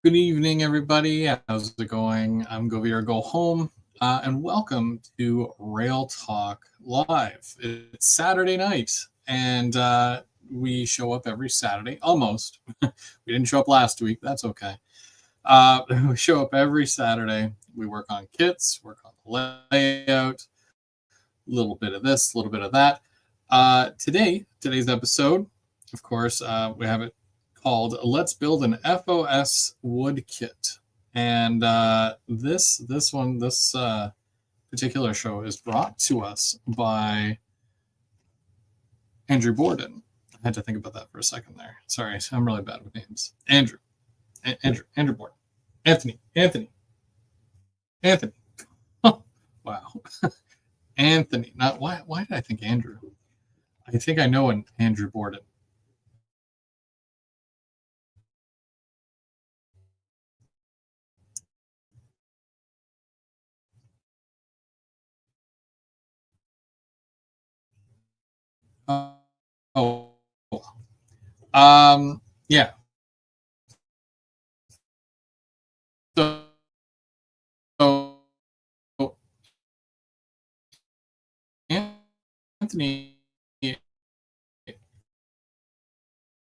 Good evening, everybody. How's it going? I'm Go Veer, Go Home, and welcome to Rail Talk Live. It's Saturday night, and we show up every Saturday, almost. We didn't show up last week. That's okay. We show up every Saturday. We work on kits, work on the layout, a little bit of this, a little bit of that. Today's episode, of course, we have it called "Let's Build an FOS Wood Kit," and this particular show is brought to us by Andrew Borden. I had to think about that for a second there. Sorry, I'm really bad with names. Andrew Borden, Anthony. Oh, wow, Anthony. Not why? Why did I think Andrew? I think I know an Andrew Borden. Oh, yeah. So Anthony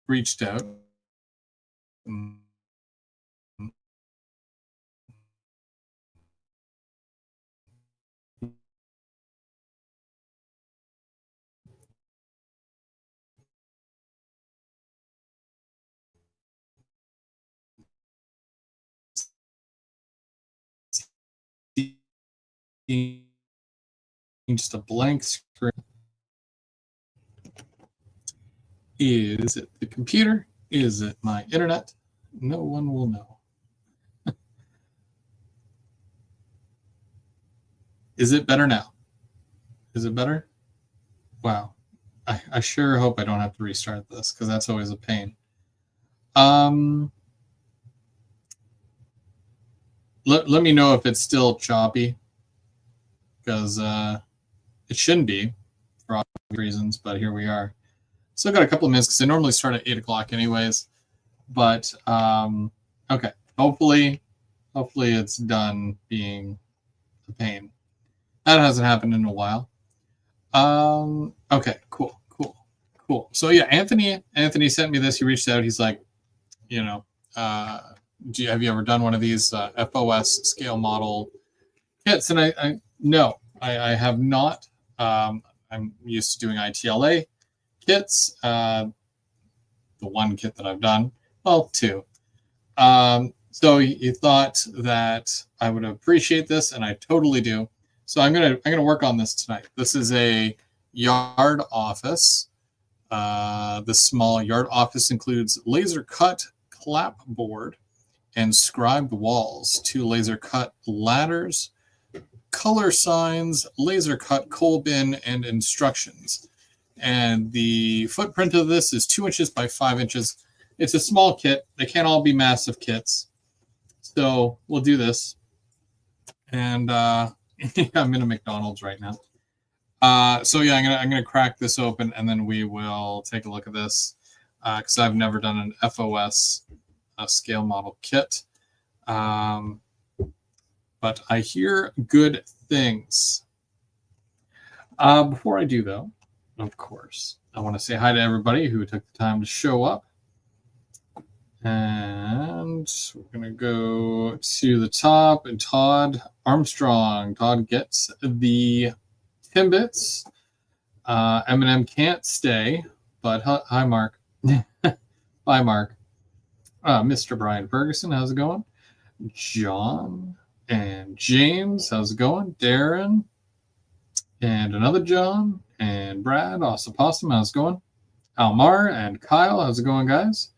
reached out. Just a blank screen. Is it the computer? Is it my internet? No one will know. Is it better now? Is it better? Wow. I sure hope I don't have to restart this because that's always a pain. Let me know if it's still choppy because it shouldn't be for obvious reasons, but here we are. Still got a couple of minutes because I normally start at 8 o'clock anyways. But okay, hopefully it's done being a pain. That hasn't happened in a while. Okay, cool. So yeah, Anthony sent me this. He reached out. He's like, have you ever done one of these FOS scale model kits? And I no, I have not. I'm used to doing ITLA kits. The one kit that I've done, well, two. So he thought that I would appreciate this, and I totally do. So I'm gonna work on this tonight. This is a yard office. This small yard office includes laser cut clapboard and scribed walls, 2 laser cut ladders, color signs, laser cut coal bin, and instructions. And the footprint of this is 2 inches by 5 inches. It's a small kit. They can't all be massive kits. So we'll do this. And I'm in a McDonald's right now. So yeah, I'm gonna crack this open and then we will take a look at this because I've never done an FOS scale model kit. But I hear good things. Before I do though, of course, I want to say hi to everybody who took the time to show up. And we're going to go to the top, and Todd Armstrong. Todd gets the Timbits. Eminem can't stay, but hi, Mark. Bye, Mark. Mr. Brian Ferguson, how's it going? John and James, how's it going? Darren and another John and Brad, awesome, how's it going? Almar and Kyle, how's it going, guys?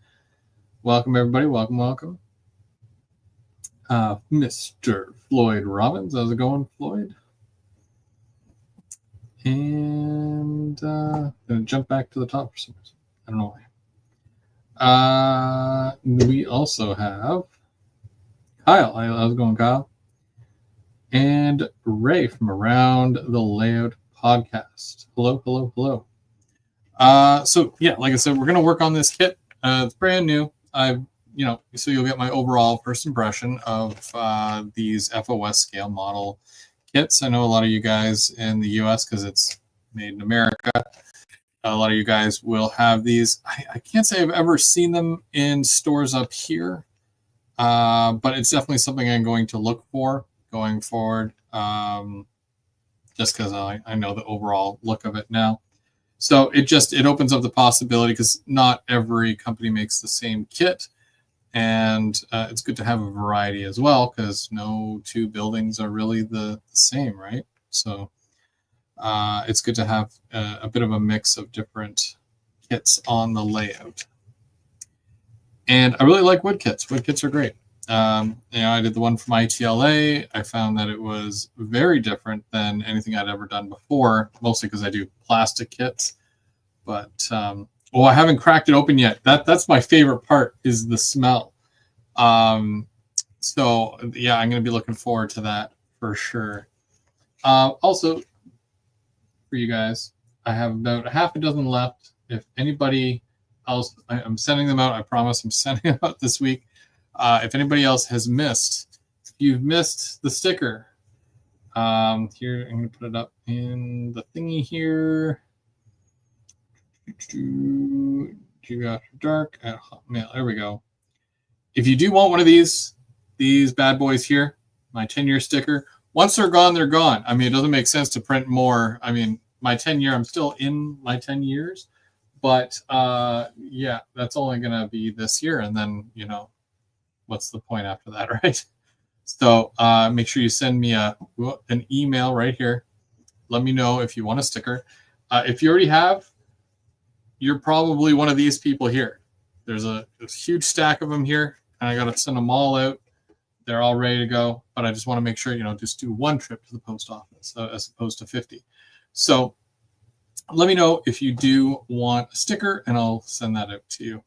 Welcome, everybody. Welcome. Mr. Floyd Robbins, how's it going, Floyd? And I'm going to jump back to the top for some reason. I don't know why. We also have Kyle. How's it going, Kyle? And Ray from Around the Layout Podcast. Hello. So yeah, like I said, we're going to work on this kit. It's brand new. I've so you'll get my overall first impression of these FOS scale model kits. I know a lot of you guys in the US, because it's made in America, a lot of you guys will have these. I can't say I've ever seen them in stores up here, but it's definitely something I'm going to look for going forward, just because I know the overall look of it now. So it opens up the possibility, because not every company makes the same kit, and it's good to have a variety as well, because no two buildings are really the same, right? So it's good to have a bit of a mix of different kits on the layout. And I really like wood kits. Wood kits are great. I did the one from ITLA. I found that it was very different than anything I'd ever done before, mostly because I do plastic kits. But I haven't cracked it open yet. That's my favorite part, is the smell. So yeah, I'm going to be looking forward to that for sure. Also, for you guys, I have about a half a dozen left. If anybody else, I'm sending them out. I promise I'm sending them out this week. If anybody else has missed, if you've missed the sticker, here, I'm going to put it up in the thingy here. Dark at Hotmail. There we go. If you do want one of these bad boys here, my 10-year sticker, once they're gone, they're gone. I mean, it doesn't make sense to print more. I mean, my 10-year, I'm still in my 10 years, but yeah, that's only going to be this year. And then, what's the point after that, right? So make sure you send me an email right here. Let me know if you want a sticker. If you already have, you're probably one of these people here. There's a huge stack of them here, and I got to send them all out. They're all ready to go, but I just want to make sure, just do one trip to the post office as opposed to 50. So let me know if you do want a sticker, and I'll send that out to you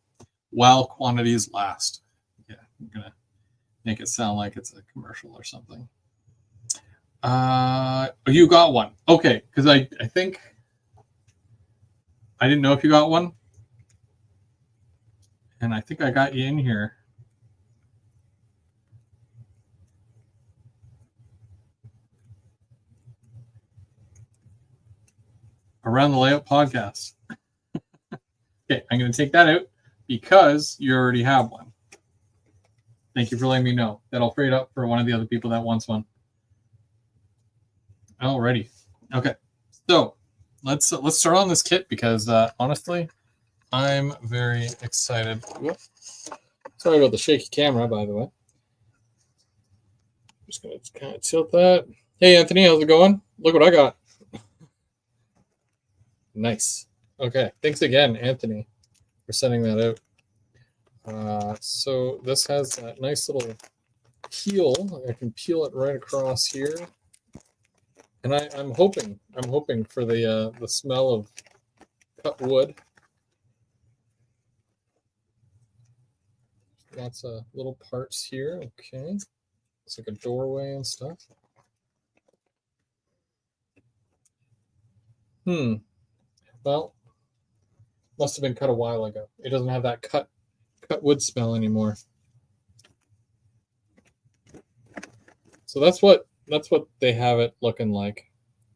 while quantities last. Yeah, I'm going to make it sound like it's a commercial or something. You got one. Okay, because I think I didn't know if you got one. And I think I got you in here. Around the Layout podcast. Okay, I'm going to take that out because you already have one. Thank you for letting me know. That'll free it up for one of the other people that wants one. Alrighty. Okay, so let's start on this kit, because honestly, I'm very excited. Whoop. Sorry about the shaky camera, by the way. Just going to kind of tilt that. Hey, Anthony, how's it going? Look what I got. Nice. Okay. Thanks again, Anthony, for sending that out. So this has that nice little peel. I can peel it right across here, and I'm hoping for the smell of cut wood. Lots of little parts here. Okay. It's like a doorway and stuff. Well, must have been cut a while ago. It doesn't have that cut wood smell anymore. So that's what they have it looking like,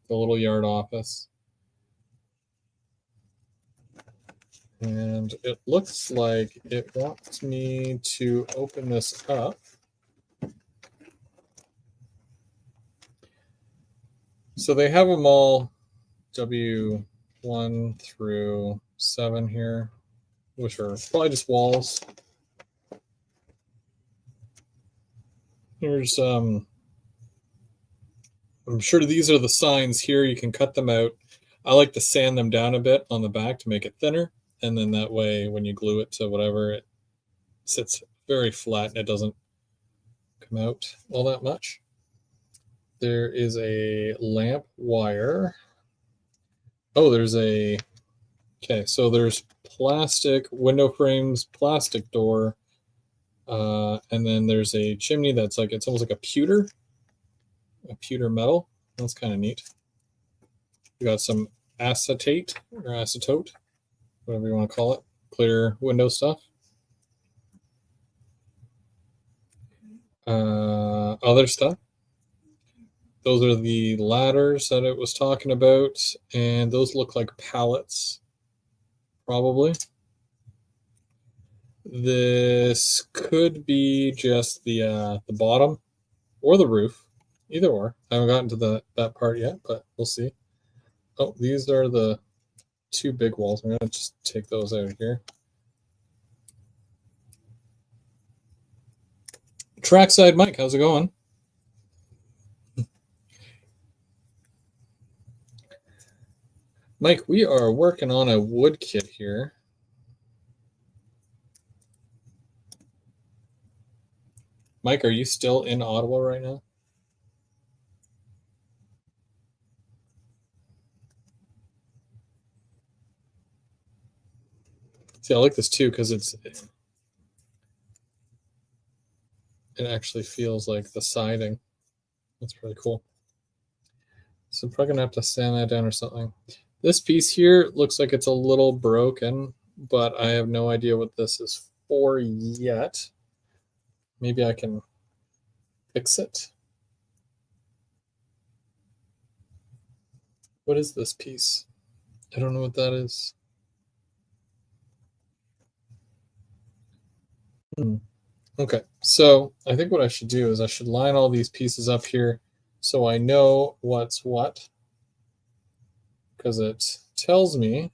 the little yard office. And it looks like it wants me to open this up. So they have them all W1 through 7 here, which are probably just walls. Here's I'm sure these are the signs here. You can cut them out. I like to sand them down a bit on the back to make it thinner, and then that way when you glue it to whatever, it sits very flat and it doesn't come out all that much. There is a lamp wire. Oh, okay, so there's plastic window frames, plastic door, and then there's a chimney that's like, it's almost like a pewter metal. That's kind of neat. We got some acetate or acetote, whatever you want to call it, clear window stuff. Other stuff. Those are the ladders that it was talking about, and those look like pallets, probably. This could be just the bottom or the roof, either or. I haven't gotten to that part yet, but we'll see. Oh, these are the two big walls. I'm gonna just take those out of here. Trackside Mike, how's it going? Mike, we are working on a wood kit here. Mike, are you still in Ottawa right now? See, I like this too because it actually feels like the siding. That's really cool. So I'm probably gonna have to sand that down or something. This piece here looks like it's a little broken, but I have no idea what this is for yet. Maybe I can fix it. What is this piece? I don't know what that is. Okay, so I think what I should do is I should line all these pieces up here so I know what's what, because it tells me.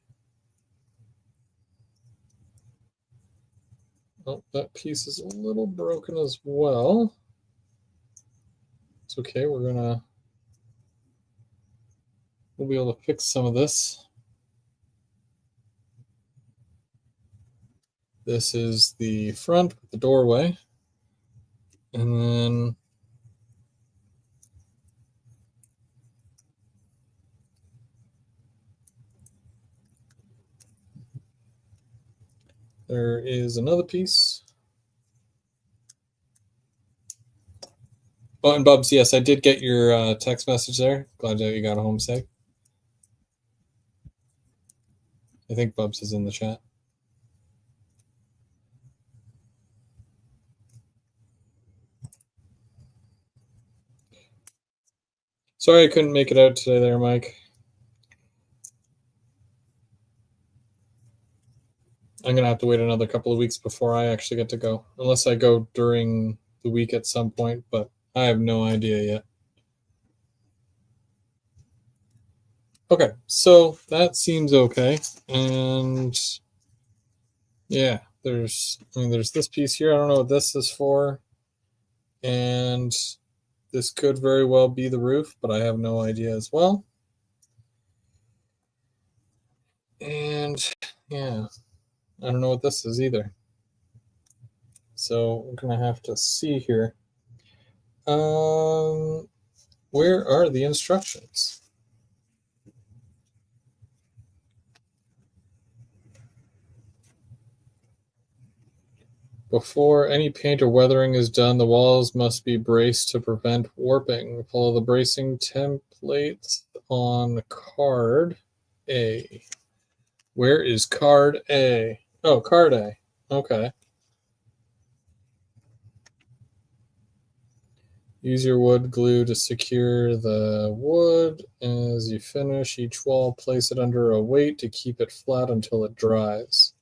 Oh, that piece is a little broken as well. It's okay, we'll be able to fix some of this. This is the front with the doorway. And then there is another piece. Oh, and Bubs, yes, I did get your text message there. Glad that you got home safe. I think Bubs is in the chat. Sorry I couldn't make it out today there, Mike. I'm going to have to wait another couple of weeks before I actually get to go. Unless I go during the week at some point, but I have no idea yet. Okay, so that seems okay. And yeah, there's this piece here. I don't know what this is for. And this could very well be the roof, but I have no idea as well. And yeah, I don't know what this is either. So we're going to have to see here. Where are the instructions? Before any paint or weathering is done, the walls must be braced to prevent warping. Follow the bracing templates on card A. Where is card A? Oh, card A. Okay. Use your wood glue to secure the wood. As you finish each wall, place it under a weight to keep it flat until it dries.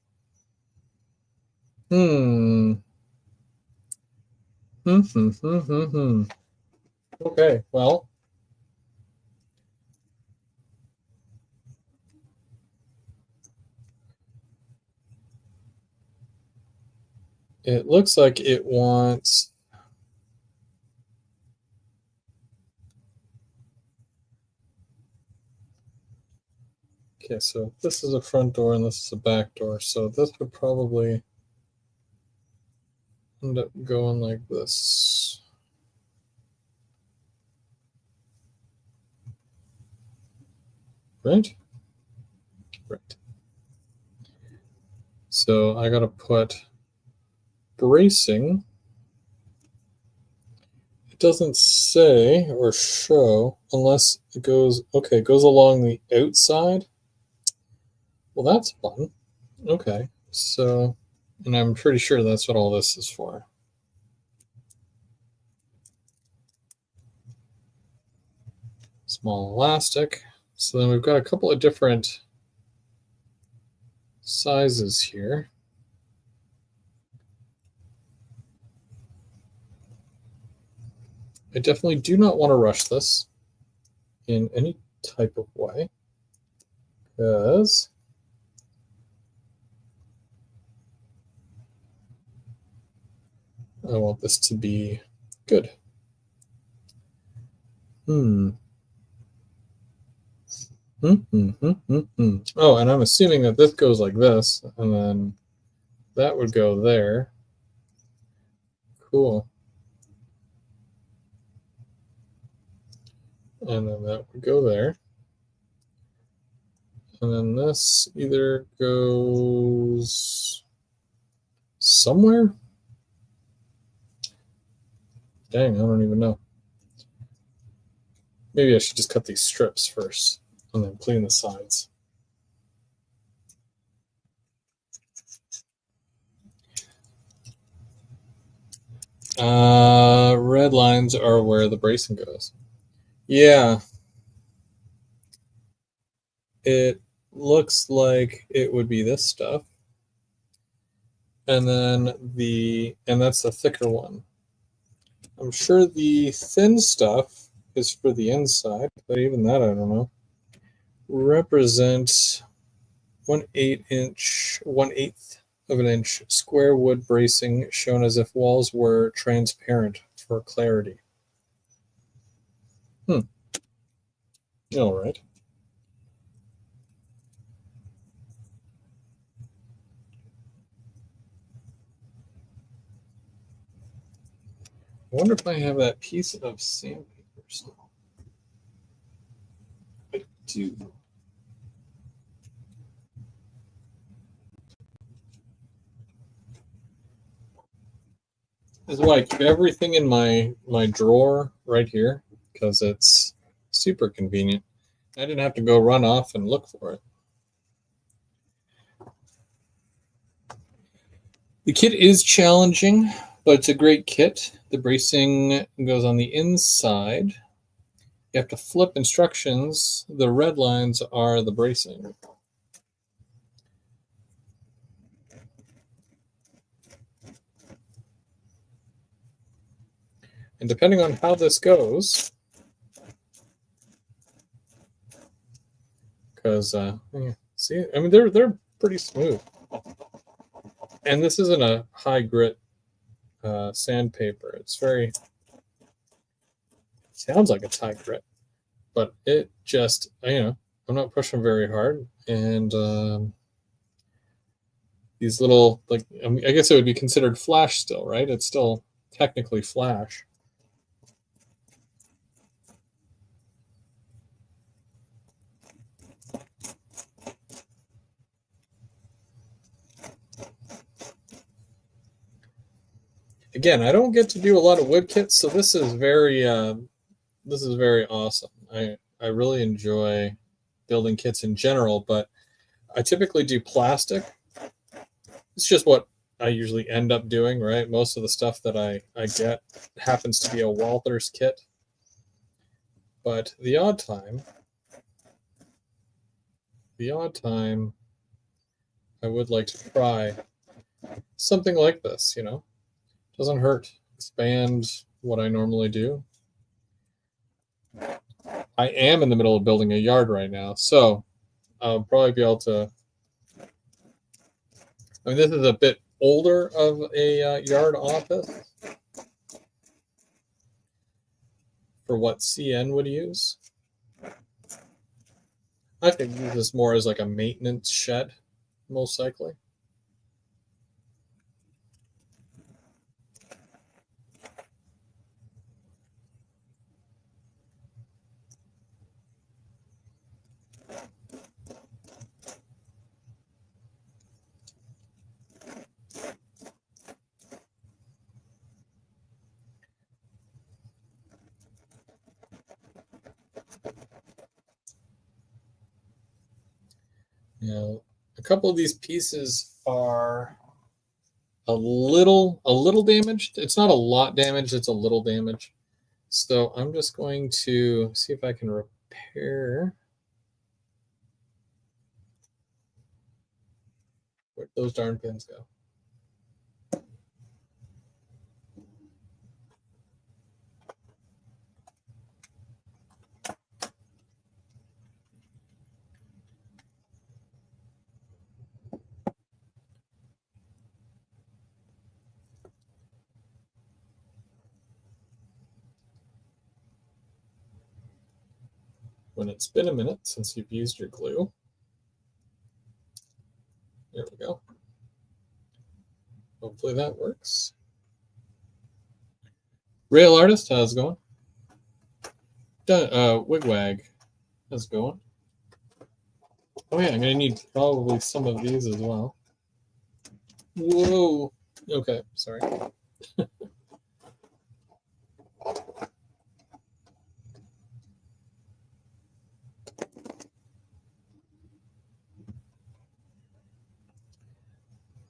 Okay, well. It looks like it wants. Okay, so this is a front door and this is a back door. So this would probably end up going like this. Right? Right. So I gotta put bracing. It doesn't say or show unless it goes, okay, it goes along the outside. Well, that's fun. Okay, so, and I'm pretty sure that's what all this is for. Small elastic. So then we've got a couple of different sizes here. I definitely do not want to rush this in any type of way, because I want this to be good. Oh, and I'm assuming that this goes like this, and then that would go there. Cool. And then that would go there. And then this either goes somewhere. Dang, I don't even know. Maybe I should just cut these strips first and then clean the sides. Red lines are where the bracing goes. Yeah. It looks like it would be this stuff. And then that's the thicker one. I'm sure the thin stuff is for the inside, but even that I don't know. Represent 1/8 of an inch square wood bracing shown as if walls were transparent for clarity. All right. I wonder if I have that piece of sandpaper still. I do. This is why I keep everything in my drawer right here, because it's super convenient. I didn't have to go run off and look for it. The kit is challenging, but it's a great kit. The bracing goes on the inside. You have to flip instructions. The red lines are the bracing. And depending on how this goes, because see, I mean they're pretty smooth, and this isn't a high grit sandpaper. It's very sounds like it's high grit, but it just I'm not pushing very hard, and these little I guess it would be considered flash still, right? It's still technically flash. Again, I don't get to do a lot of wood kits, so this is very awesome. I really enjoy building kits in general, but I typically do plastic. It's just what I usually end up doing, right? Most of the stuff that I get happens to be a Walther's kit. But the odd time I would like to try something like this, Doesn't hurt. Expand what I normally do. I am in the middle of building a yard right now, so I'll probably be able to. I mean, this is a bit older of a yard office for what CN would use. I could use this more as like a maintenance shed, most likely. Now, a couple of these pieces are a little damaged. It's not a lot damaged, it's a little damaged. So I'm just going to see if I can pair. Where'd those darn pins go? When it's been a minute since you've used your glue. There we go. Hopefully that works. Rail Artist, how's it going? Wigwag, how's it going? Oh yeah, I'm gonna need probably some of these as well. Whoa. Okay, sorry.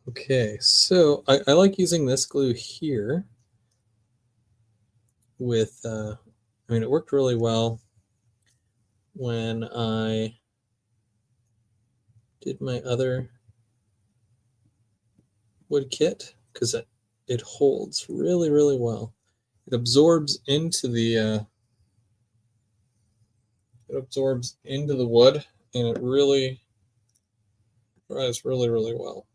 Okay, so I like using this glue here with, I mean, it worked really well when I did my other wood kit because it holds really, really well. It absorbs into the wood, and it really dries really, really well.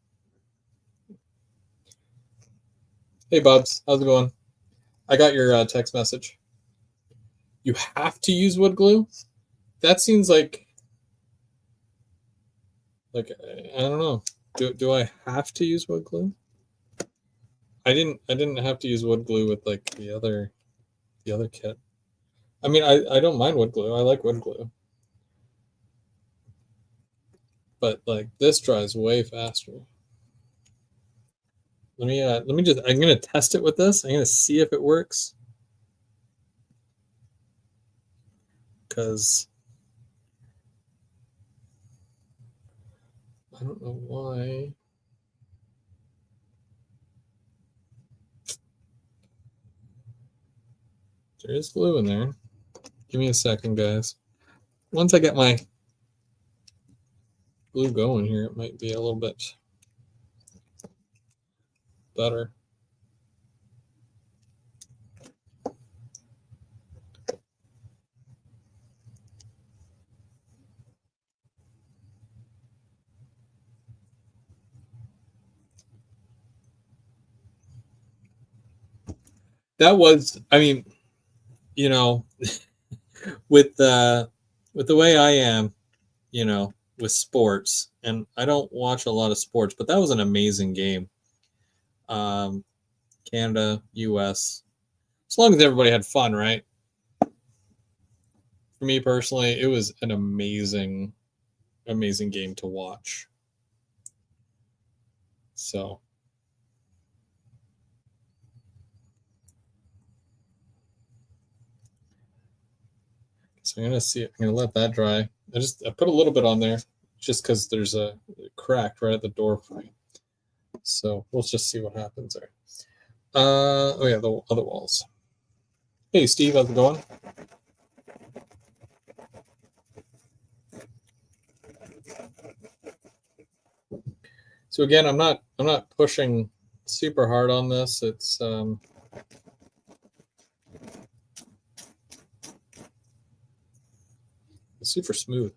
Hey, Bubs, how's it going? I got your text message. You have to use wood glue? That seems like I don't know. Do I have to use wood glue? I didn't have to use wood glue with like the other kit. I mean, I don't mind wood glue. I like wood glue. But like this dries way faster. Let me just, I'm gonna test it with this. I'm gonna see if it works. Because I don't know why. There is glue in there. Give me a second, guys. Once I get my glue going here, it might be a little bit better. That was, I mean, you know, with the way I am, you know, with sports, and I don't watch a lot of sports, but that was an amazing game. Canada, US, as long as everybody had fun, right? For me personally, it was an amazing game to watch. So I'm gonna see. I'm gonna let that dry. I put a little bit on there just because there's a crack right at the door frame. So we'll just see what happens there. Oh yeah, the other walls. Hey Steve, how's it going? So again, I'm not pushing super hard on this. It's super smooth.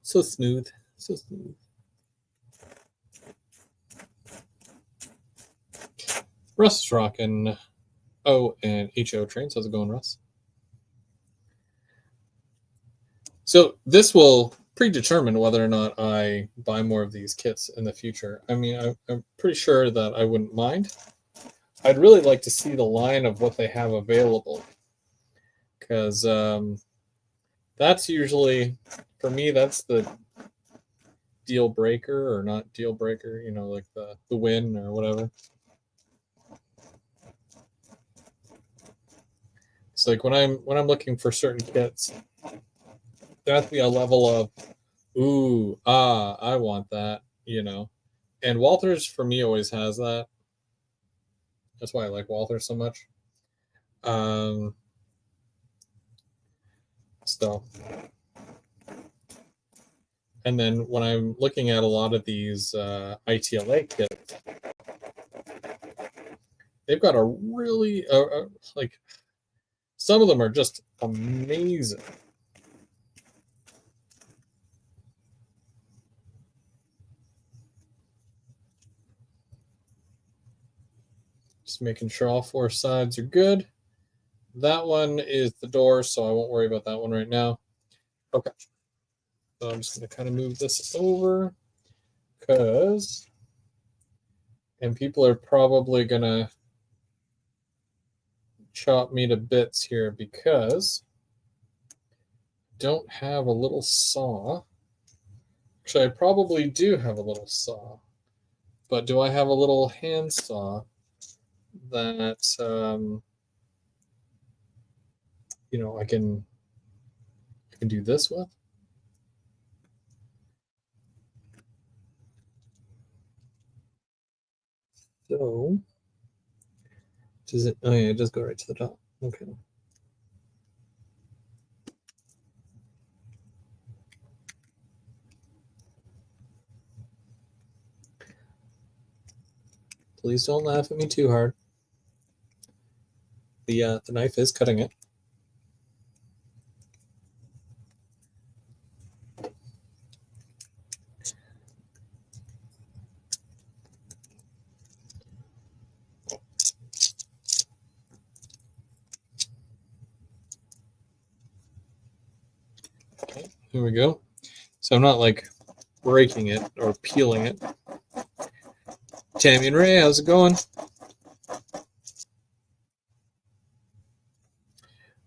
So smooth. So smooth. Russ is rocking. Oh, and HO Trains. How's it going, Russ? So this will predetermine whether or not I buy more of these kits in the future. I mean, I'm pretty sure that I wouldn't mind. I'd really like to see the line of what they have available, because that's usually, for me, that's the deal breaker or not deal breaker, you know, like the win or whatever. It's like when I'm looking for certain kits, there has to be a level of, ooh, I want that, you know. And Walters for me always has that. That's why I like Walters so much. though. And then when I'm looking at a lot of these ITLA kits, they've got a really, like, some of them are just amazing. Just making sure all four sides are good. That one is the door, so I won't worry about that one right now. Okay. So I'm just going to kind of move this over because, and people are probably going to chop me to bits here because I don't have a little saw. Actually, I probably do have a little saw, but do I have a little hand saw that you know, I can do this with? So does it? Oh yeah, it does go right to the top. Okay. Please don't laugh at me too hard. The knife is cutting it. Okay, here we go. So I'm not like breaking it or peeling it. Tammy and Ray, how's it going?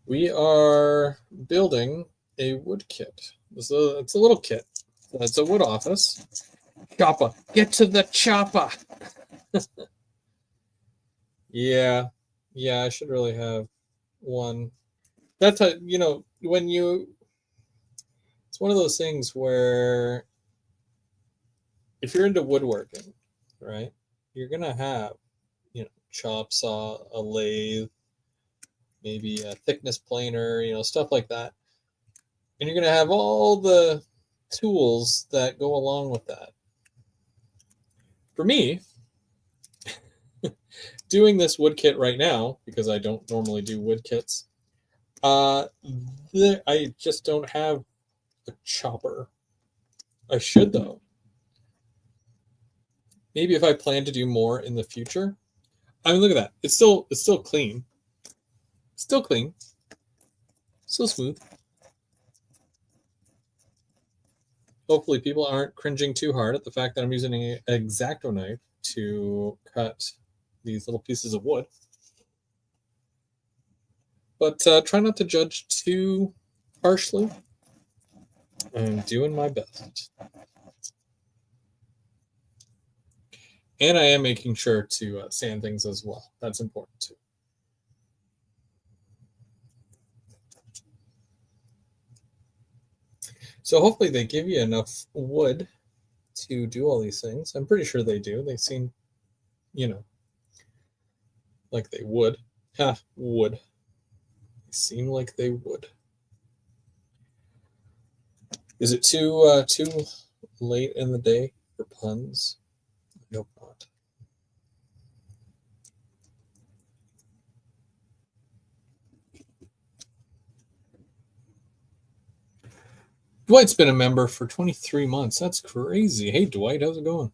We are building a wood kit. It's a little kit. It's a wood office. Chopper, get to the chopper. Yeah, I should really have one. That's how, you know, when you, it's one of those things where if you're into woodworking, right, you're gonna have, you know, chop saw, a lathe, maybe a thickness planer, you know, stuff like that. And you're going to have all the tools that go along with that. For me, doing this wood kit right now, because I don't normally do wood kits, I just don't have a chopper. I should, though. Maybe if I plan to do more in the future. I mean, look at that. It's still clean. Still clean. Still smooth. Hopefully people aren't cringing too hard at the fact that I'm using an X-Acto knife to cut these little pieces of wood. But try not to judge too harshly. I'm doing my best. And I am making sure to sand things as well. That's important too. So hopefully they give you enough wood to do all these things. I'm pretty sure they do. They seem, you know, like they would. Would. They seem like they would. Is it too late in the day for puns? I hope not. Dwight's been a member for 23 months. That's crazy. Hey, Dwight, how's it going?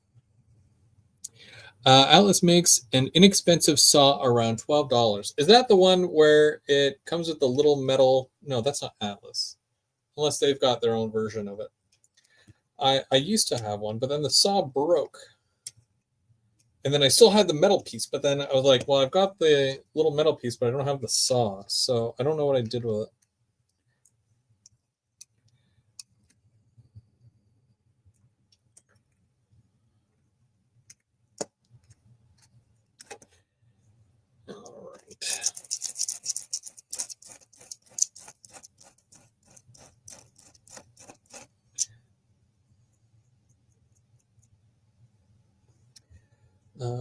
Atlas makes an inexpensive saw around $12. Is that the one where it comes with the little metal? No, that's not Atlas. Unless they've got their own version of it. I used to have one, but then the saw broke. And then I still had the metal piece, but then I was like, well, I've got the little metal piece, but I don't have the saw. So I don't know what I did with it. All right.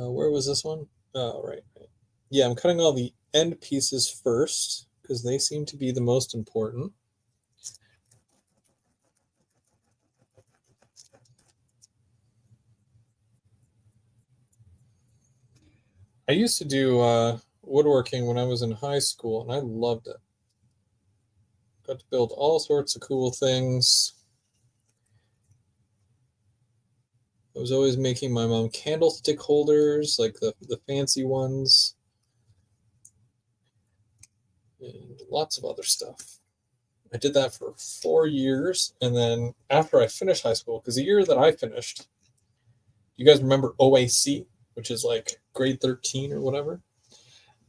Where was this one? Oh, right. Yeah, I'm cutting all the end pieces first because they seem to be the most important. I used to do woodworking when I was in high school, and I loved it. Got to build all sorts of cool things. I was always making my mom candlestick holders, like the fancy ones, and lots of other stuff. I did that for 4 years, and then after I finished high school, because the year that I finished, you guys remember OAC, which is like grade 13 or whatever?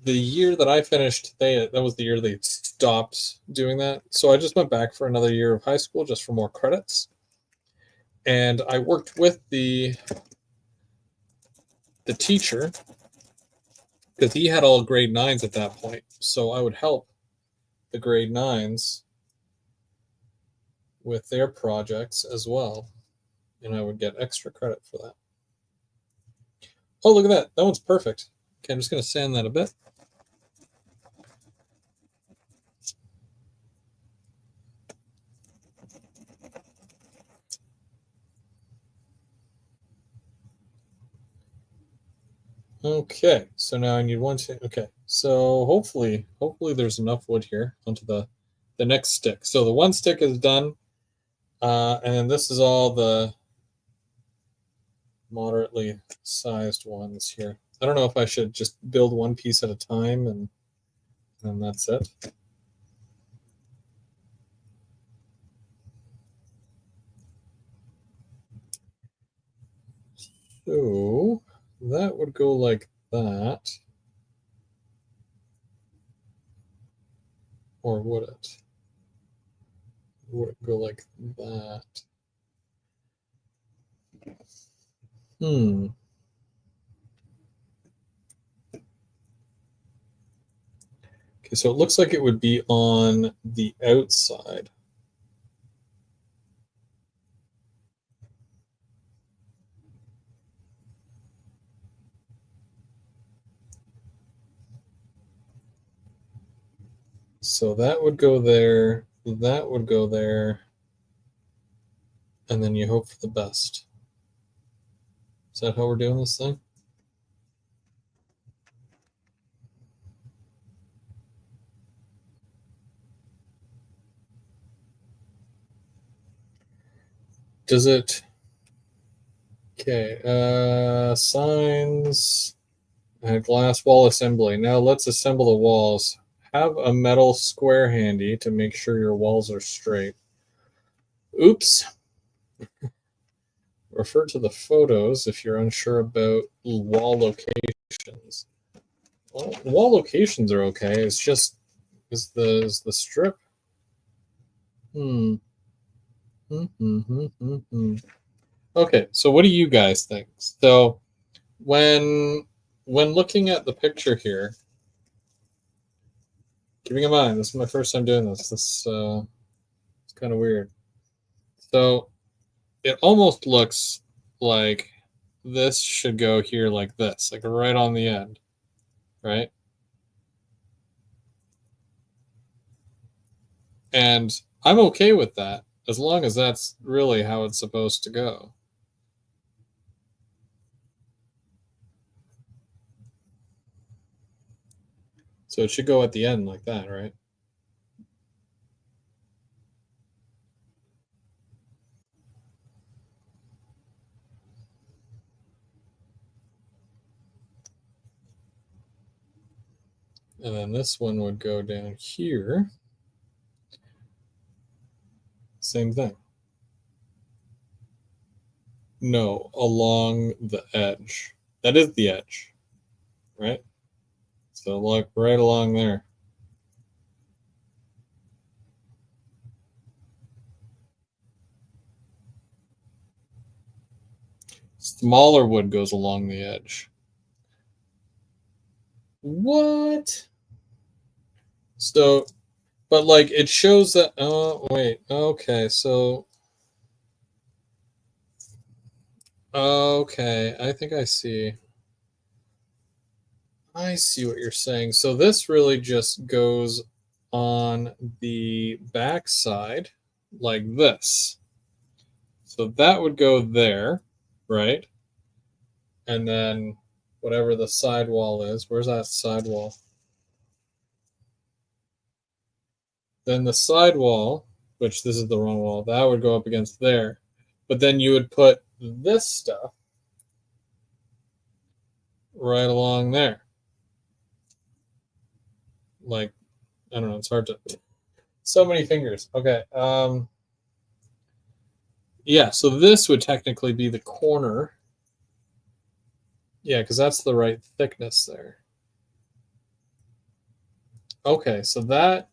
The year that I finished, that was the year they stopped doing that. So I just went back for another year of high school just for more credits. And I worked with the teacher because he had all grade nines at that point. So I would help the grade nines with their projects as well. And I would get extra credit for that. Oh, look at that. That one's perfect. Okay, I'm just going to sand that a bit. Okay, so now I need one. Okay, so hopefully there's enough wood here onto the next stick. So the one stick is done, and then this is all the moderately sized ones here. I don't know if I should just build one piece at a time and that's it. So that would go like that. Or would it? Would it go like that? Hmm. Okay, so it looks like it would be on the outside. So that would go there, that would go there, and then you hope for the best. Is that how we're doing this thing? Does it? Okay, signs, glass wall assembly. Now let's assemble the walls. Have a metal square handy to make sure your walls are straight. Oops. Refer to the photos if you're unsure about wall locations. Well, wall locations are okay. It's just is the strip. Hmm. Okay, so what do you guys think? So when looking at the picture here, keeping in mind this is my first time doing this. It's kind of weird. So it almost looks like this should go here like this, like right on the end, right? And I'm okay with that as long as that's really how it's supposed to go. So it should go at the end like that, right? And then this one would go down here. Same thing. No, along the edge. That is the edge, right? So look right along there. Smaller wood goes along the edge. What? So, but like it shows that. Oh, wait. Okay. So, okay. I think I see. I see what you're saying. So this really just goes on the back side like this. So that would go there, right? And then whatever the sidewall is. Where's that sidewall? Then the sidewall, which this is the wrong wall, that would go up against there. But then you would put this stuff right along there. Like, I don't know, it's hard to... So many fingers. Okay. Yeah, so this would technically be the corner. Yeah, because that's the right thickness there. Okay, so that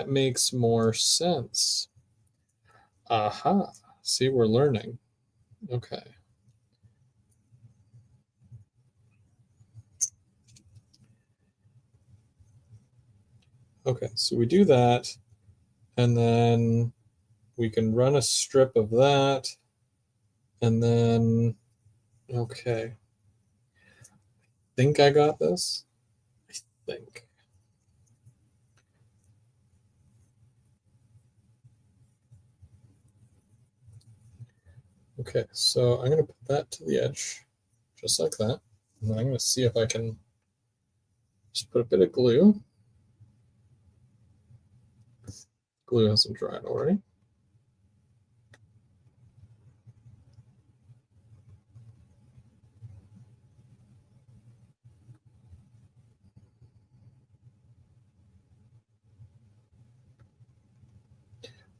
makes more sense. Aha. See, we're learning. Okay. Okay, so we do that, and then we can run a strip of that, and then, okay. I think I got this. I think. Okay, so I'm going to put that to the edge, just like that. And then I'm going to see if I can just put a bit of glue. Glue hasn't dried already.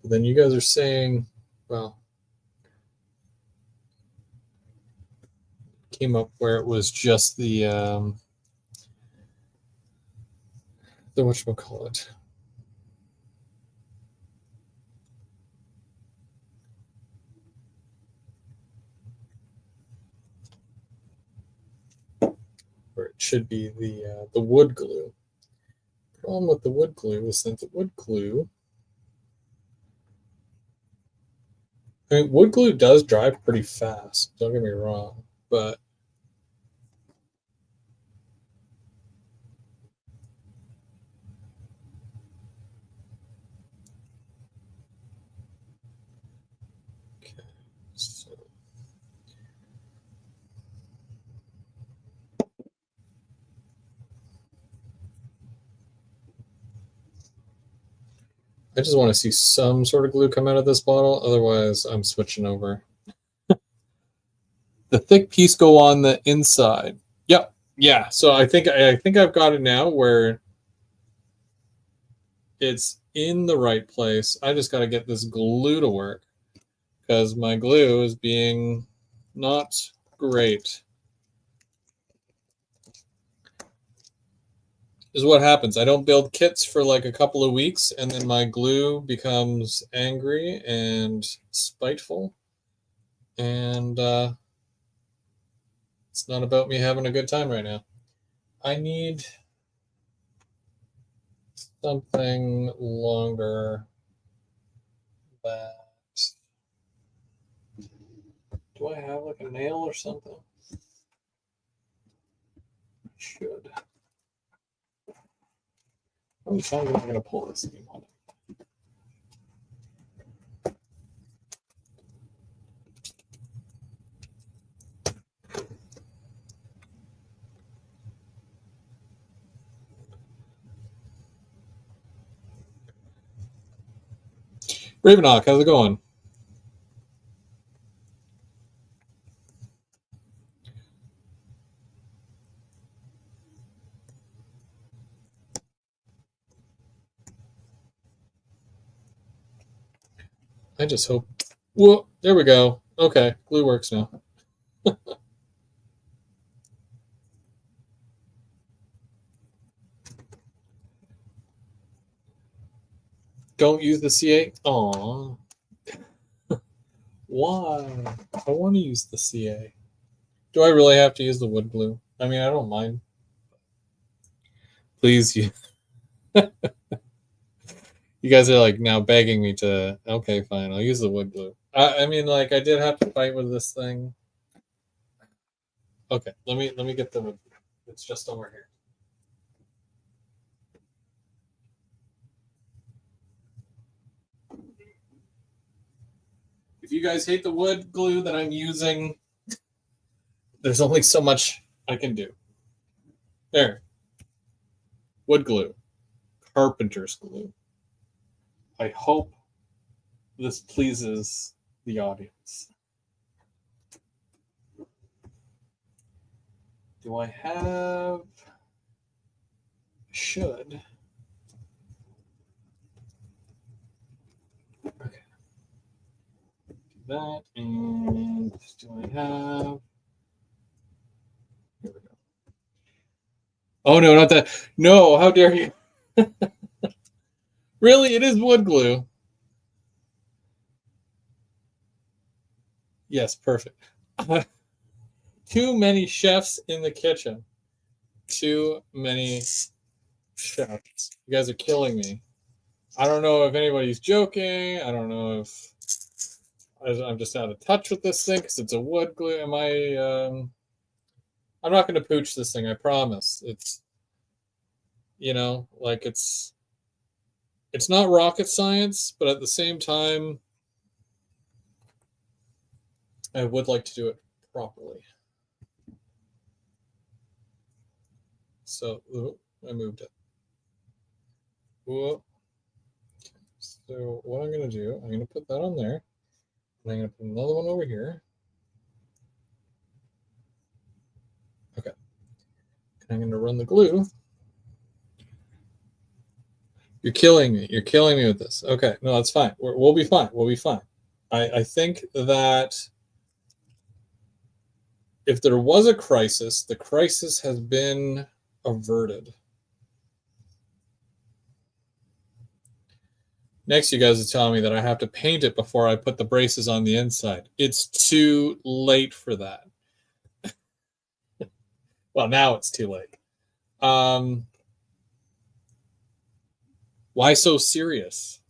But then you guys are saying, well, came up where it was just the whatchamacallit. Where it should be the wood glue. The problem with the wood glue is that the wood glue, I mean, wood glue does dry pretty fast, don't get me wrong, but okay, so I just want to see some sort of glue come out of this bottle, otherwise I'm switching over. The thick piece go on the inside. Yep. Yeah. So I think I've got it now where it's in the right place. I just got to get this glue to work because my glue is being not great. This is what happens. I don't build kits for like a couple of weeks, and then my glue becomes angry and spiteful, and it's not about me having a good time right now. I need something longer. That do I have like a nail or something? I should. How many times am I going to pull this thing on? Ravenhawk, how's it going? I just hope. Whoa, there we go. Okay, glue works now. Don't use the CA? Aww. Why? I want to use the CA. Do I really have to use the wood glue? I mean, I don't mind. Please, you. You guys are like now begging me to. Okay, fine. I'll use the wood glue. I mean, like I did have to fight with this thing. Okay, let me get the wood. It's just over here. If you guys hate the wood glue that I'm using, there's only so much I can do. There. Wood glue. Carpenter's glue. I hope this pleases the audience. Do I have... Should. Okay. Do that, and do I have... Here we go. Oh, no, not that. No, how dare you? Really, it is wood glue. Yes, perfect. Too many chefs in the kitchen. Too many chefs. You guys are killing me. I don't know if anybody's joking. I don't know if I'm just out of touch with this thing because it's a wood glue. Am I... I'm not going to pooch this thing, I promise. It's, you know, like it's not rocket science, but at the same time, I would like to do it properly. So, I moved it. Whoop. So what I'm going to do, I'm going to put that on there. And I'm going to put another one over here. Okay. And I'm going to run the glue. You're killing me. You're killing me with this. Okay. No, that's fine. We'll be fine. We'll be fine. I think that if there was a crisis, the crisis has been averted. Next, you guys are telling me that I have to paint it before I put the braces on the inside. It's too late for that. Well, now it's too late. Why so serious?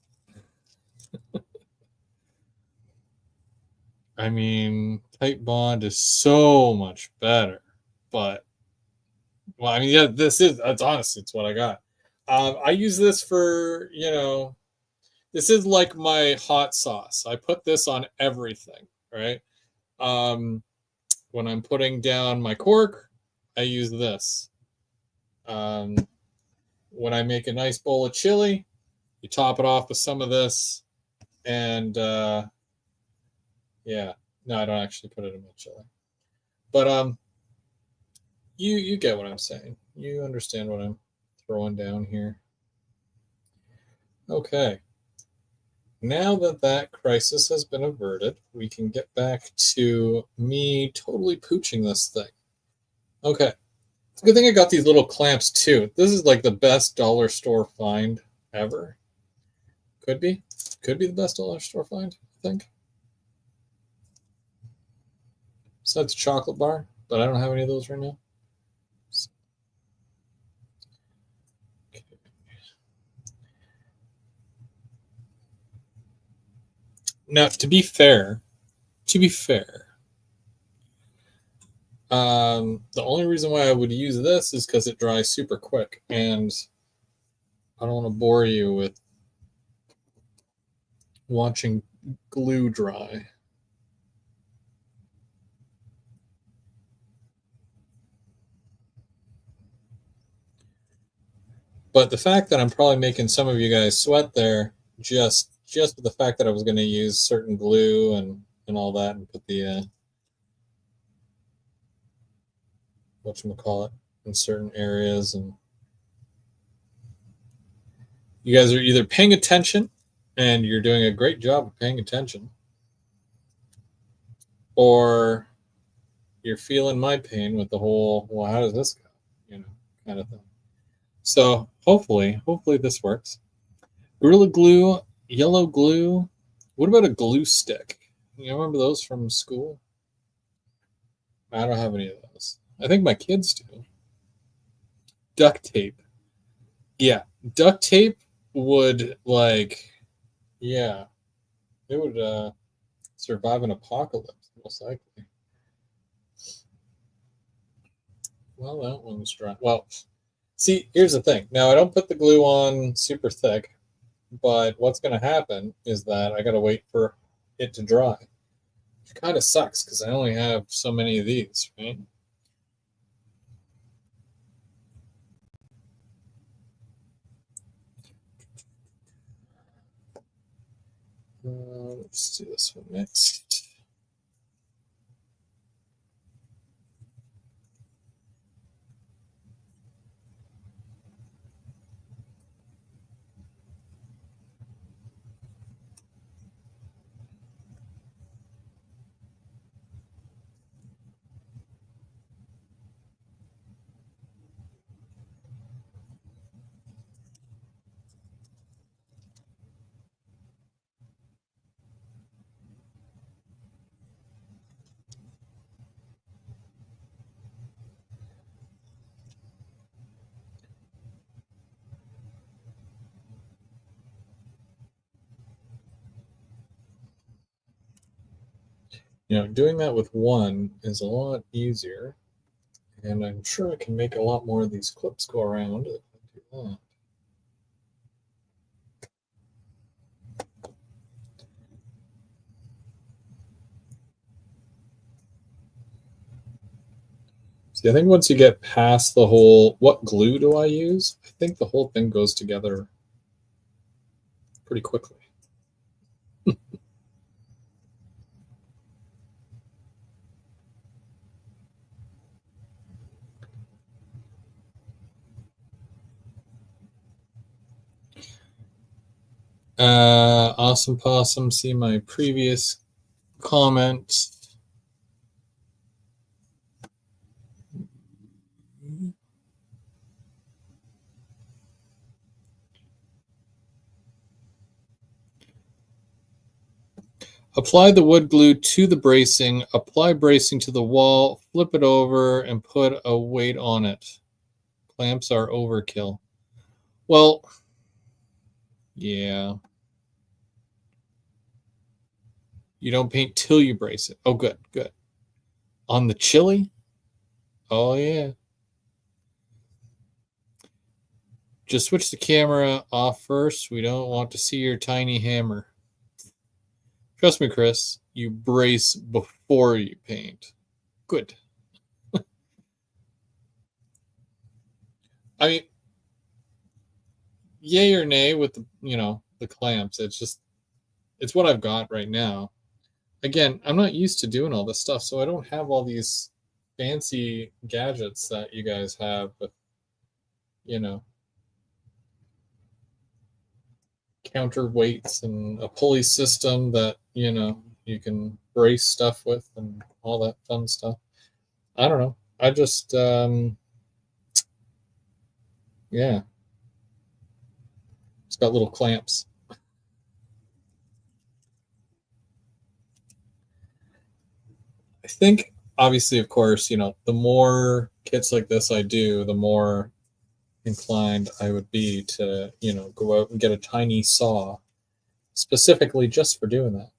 I mean, tight bond is so much better, but well, I mean, yeah, that's honestly, it's what I got. I use this for, you know, this is like my hot sauce. I put this on everything, right? When I'm putting down my cork, I use this. When I make a nice bowl of chili, you top it off with some of this, and yeah, no, I don't actually put it in my chili, but you get what I'm saying. You understand what I'm throwing down here. Okay. Now that that crisis has been averted, we can get back to me totally pooching this thing. Okay. It's a good thing I got these little clamps too. This is like the best dollar store find ever. Could be. Could be the best dollar store find, I think. Besides chocolate bar, but I don't have any of those right now. Okay. Now, to be fair, the only reason why I would use this is because it dries super quick, and I don't want to bore you with watching glue dry. But the fact that I'm probably making some of you guys sweat there, just with the fact that I was going to use certain glue and all that, and put the whatchamacallit in certain areas, and you guys are either paying attention, and you're doing a great job of paying attention, or you're feeling my pain with the whole, well, how does this go? You know, kind of thing. So hopefully this works. Gorilla Glue, yellow glue. What about a glue stick? You remember those from school? I don't have any of those. I think my kids do. Duct tape. Yeah, duct tape would, like, yeah, it would survive an apocalypse, most likely. Well, that one's dry. Well, see, here's the thing. Now, I don't put the glue on super thick, but what's going to happen is that I got to wait for it to dry. It kind of sucks because I only have so many of these, right? Let's do this one next. Doing that with one is a lot easier, and I'm sure I can make a lot more of these clips go around if I do that. See, I think once you get past the whole, what glue do I use? I think the whole thing goes together pretty quickly. Awesome Possum, see my previous comment. Apply the wood glue to the bracing, apply bracing to the wall, flip it over, and put a weight on it. Clamps are overkill. Well, yeah. You don't paint till you brace it. Oh, good, good. On the chili? Oh, yeah. Just switch the camera off first. We don't want to see your tiny hammer. Trust me, Chris, you brace before you paint. Good. I mean, yay or nay with the clamps. It's what I've got right now. Again, I'm not used to doing all this stuff, so I don't have all these fancy gadgets that you guys have with, counterweights and a pulley system that, you can brace stuff with and all that fun stuff. I don't know. I just, yeah. It's got little clamps. I think, obviously, of course, the more kits like this I do, the more inclined I would be to, go out and get a tiny saw specifically just for doing that.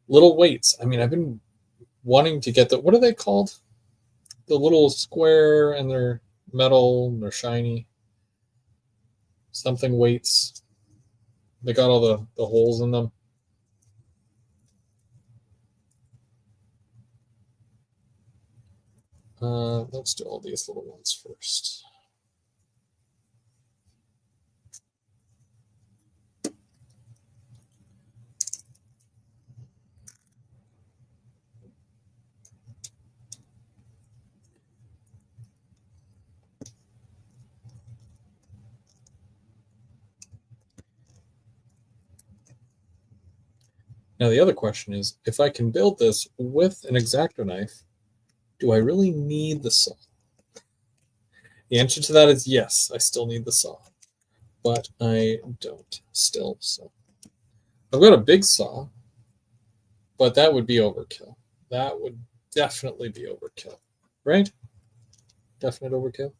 Little weights. I mean, I've been wanting to get what are they called? The little square, and they're metal and they're shiny. Something weights. They got all the holes in them. Let's do all these little ones first. Now, the other question is, if I can build this with an X-Acto knife, do I really need the saw? The answer to that is yes, I still need the saw. But I don't still, so. I've got a big saw, but that would be overkill. That would definitely be overkill, right? Definite overkill.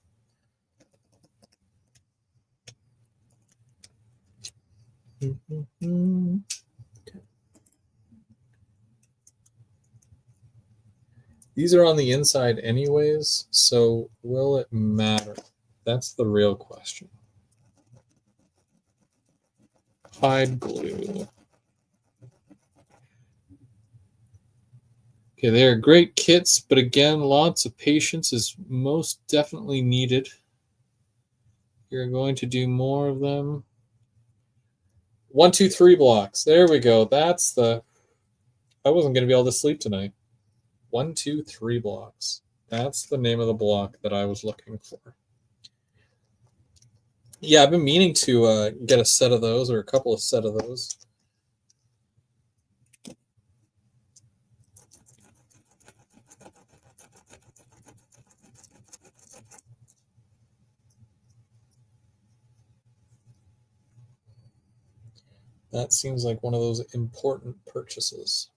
Okay. These are on the inside anyways, so will it matter? That's the real question. Hide glue. Okay, they are great kits, but again, lots of patience is most definitely needed. You're going to do more of them. 1, 2, 3 blocks. There we go. That's the. I wasn't going to be able to sleep tonight. 1, 2, 3 blocks. That's the name of the block that I was looking for. Yeah, I've been meaning to get a set of those or a couple of set of those. That seems like one of those important purchases.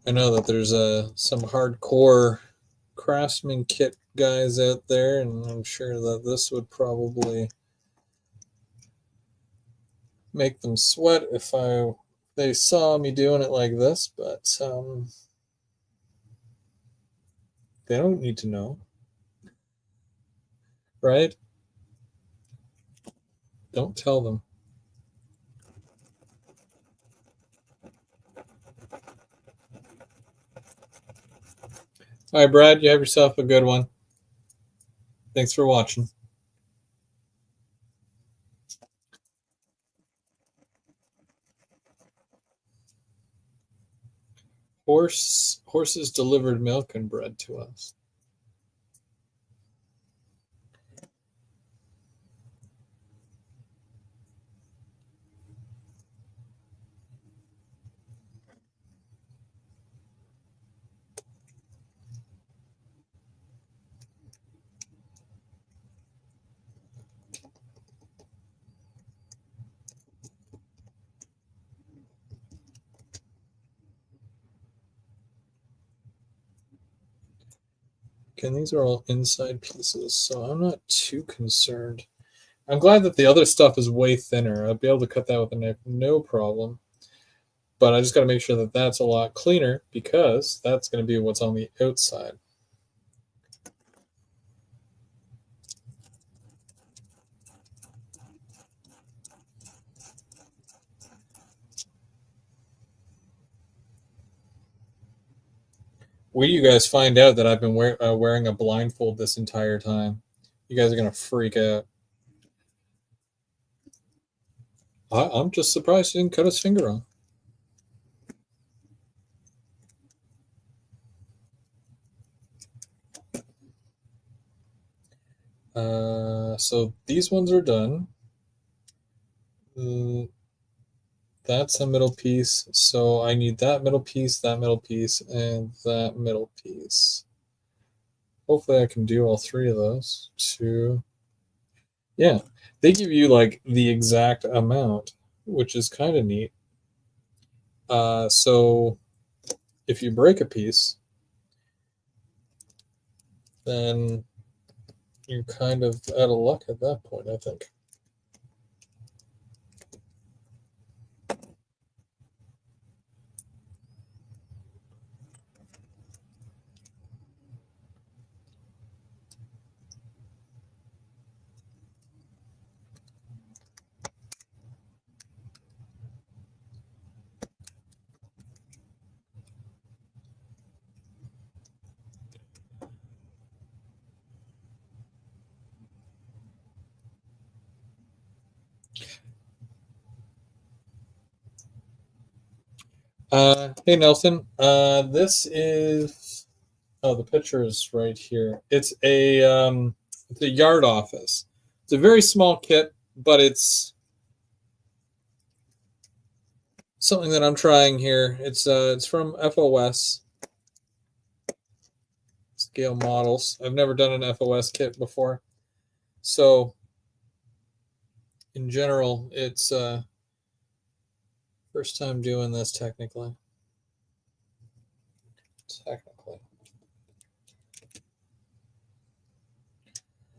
I know that there's some hardcore Craftsman kit guys out there, and I'm sure that this would probably make them sweat if they saw me doing it like this, but they don't need to know, right? Don't tell them. All right, Brad, you have yourself a good one. Thanks for watching. Horses delivered milk and bread to us. Okay, these are all inside pieces, so I'm not too concerned. I'm glad that the other stuff is way thinner. I'll be able to cut that with a knife, no problem. But I just got to make sure that that's a lot cleaner because that's going to be what's on the outside. Wait till you guys find out that I've been wearing a blindfold this entire time. You guys are going to freak out. I'm just surprised he didn't cut his finger off. So these ones are done. That's a middle piece. So I need that middle piece, and that middle piece. Hopefully I can do all three of those. 2. Yeah, they give you like the exact amount, which is kind of neat. So if you break a piece, then you're kind of out of luck at that point, I think. Hey Nelson, this is the picture is right here. It's a yard office. It's a very small kit, but it's something that I'm trying here. It's from FOS Scale Models. I've never done an FOS kit before, so in general, it's first time doing this technically.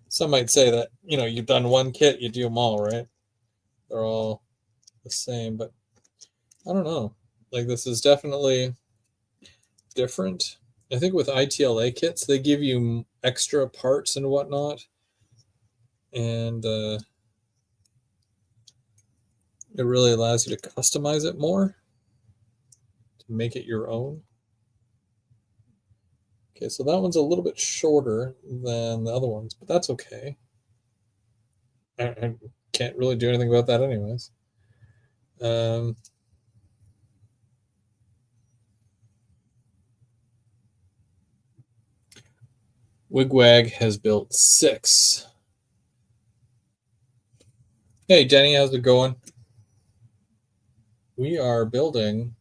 Some might say that, you've done one kit, you do them all, right? They're all the same, but I don't know. Like, this is definitely different. I think with ITLA kits, they give you extra parts and whatnot. And it really allows you to customize it more, to make it your own. Okay, so that one's a little bit shorter than the other ones, but that's okay. I can't really do anything about that anyways. Wigwag has built 6. Hey, Denny, how's it going? We are building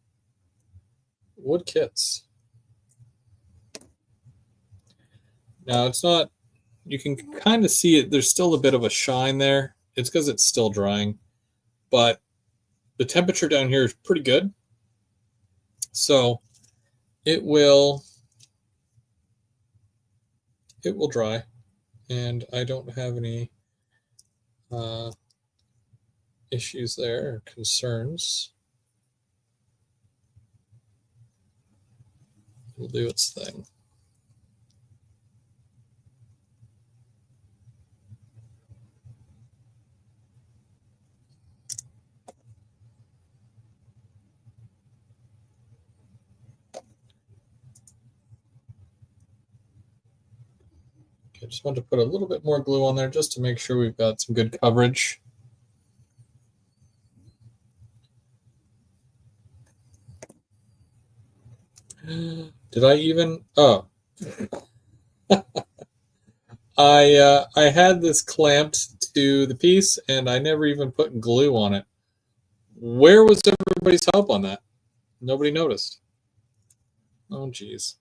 wood kits. Now, it's not, you can kind of see it. There's still a bit of a shine there. It's because it's still drying. But the temperature down here is pretty good. So it will dry. And I don't have any issues there or concerns. It'll do its thing. I just want to put a little bit more glue on there just to make sure we've got some good coverage. Did I even? Oh. I had this clamped to the piece and I never even put glue on it. Where was everybody's help on that? Nobody noticed. Oh, geez.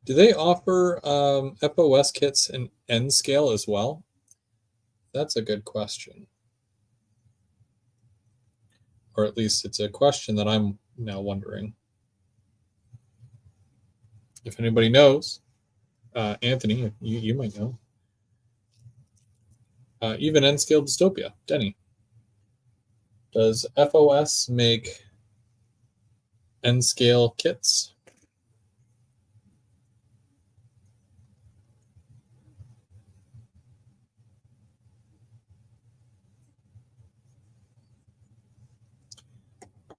Do they offer FOS kits in N scale as well? That's a good question. Or at least it's a question that I'm now wondering. If anybody knows, Anthony, you might know. Even N scale dystopia, Denny. Does FOS make N scale kits?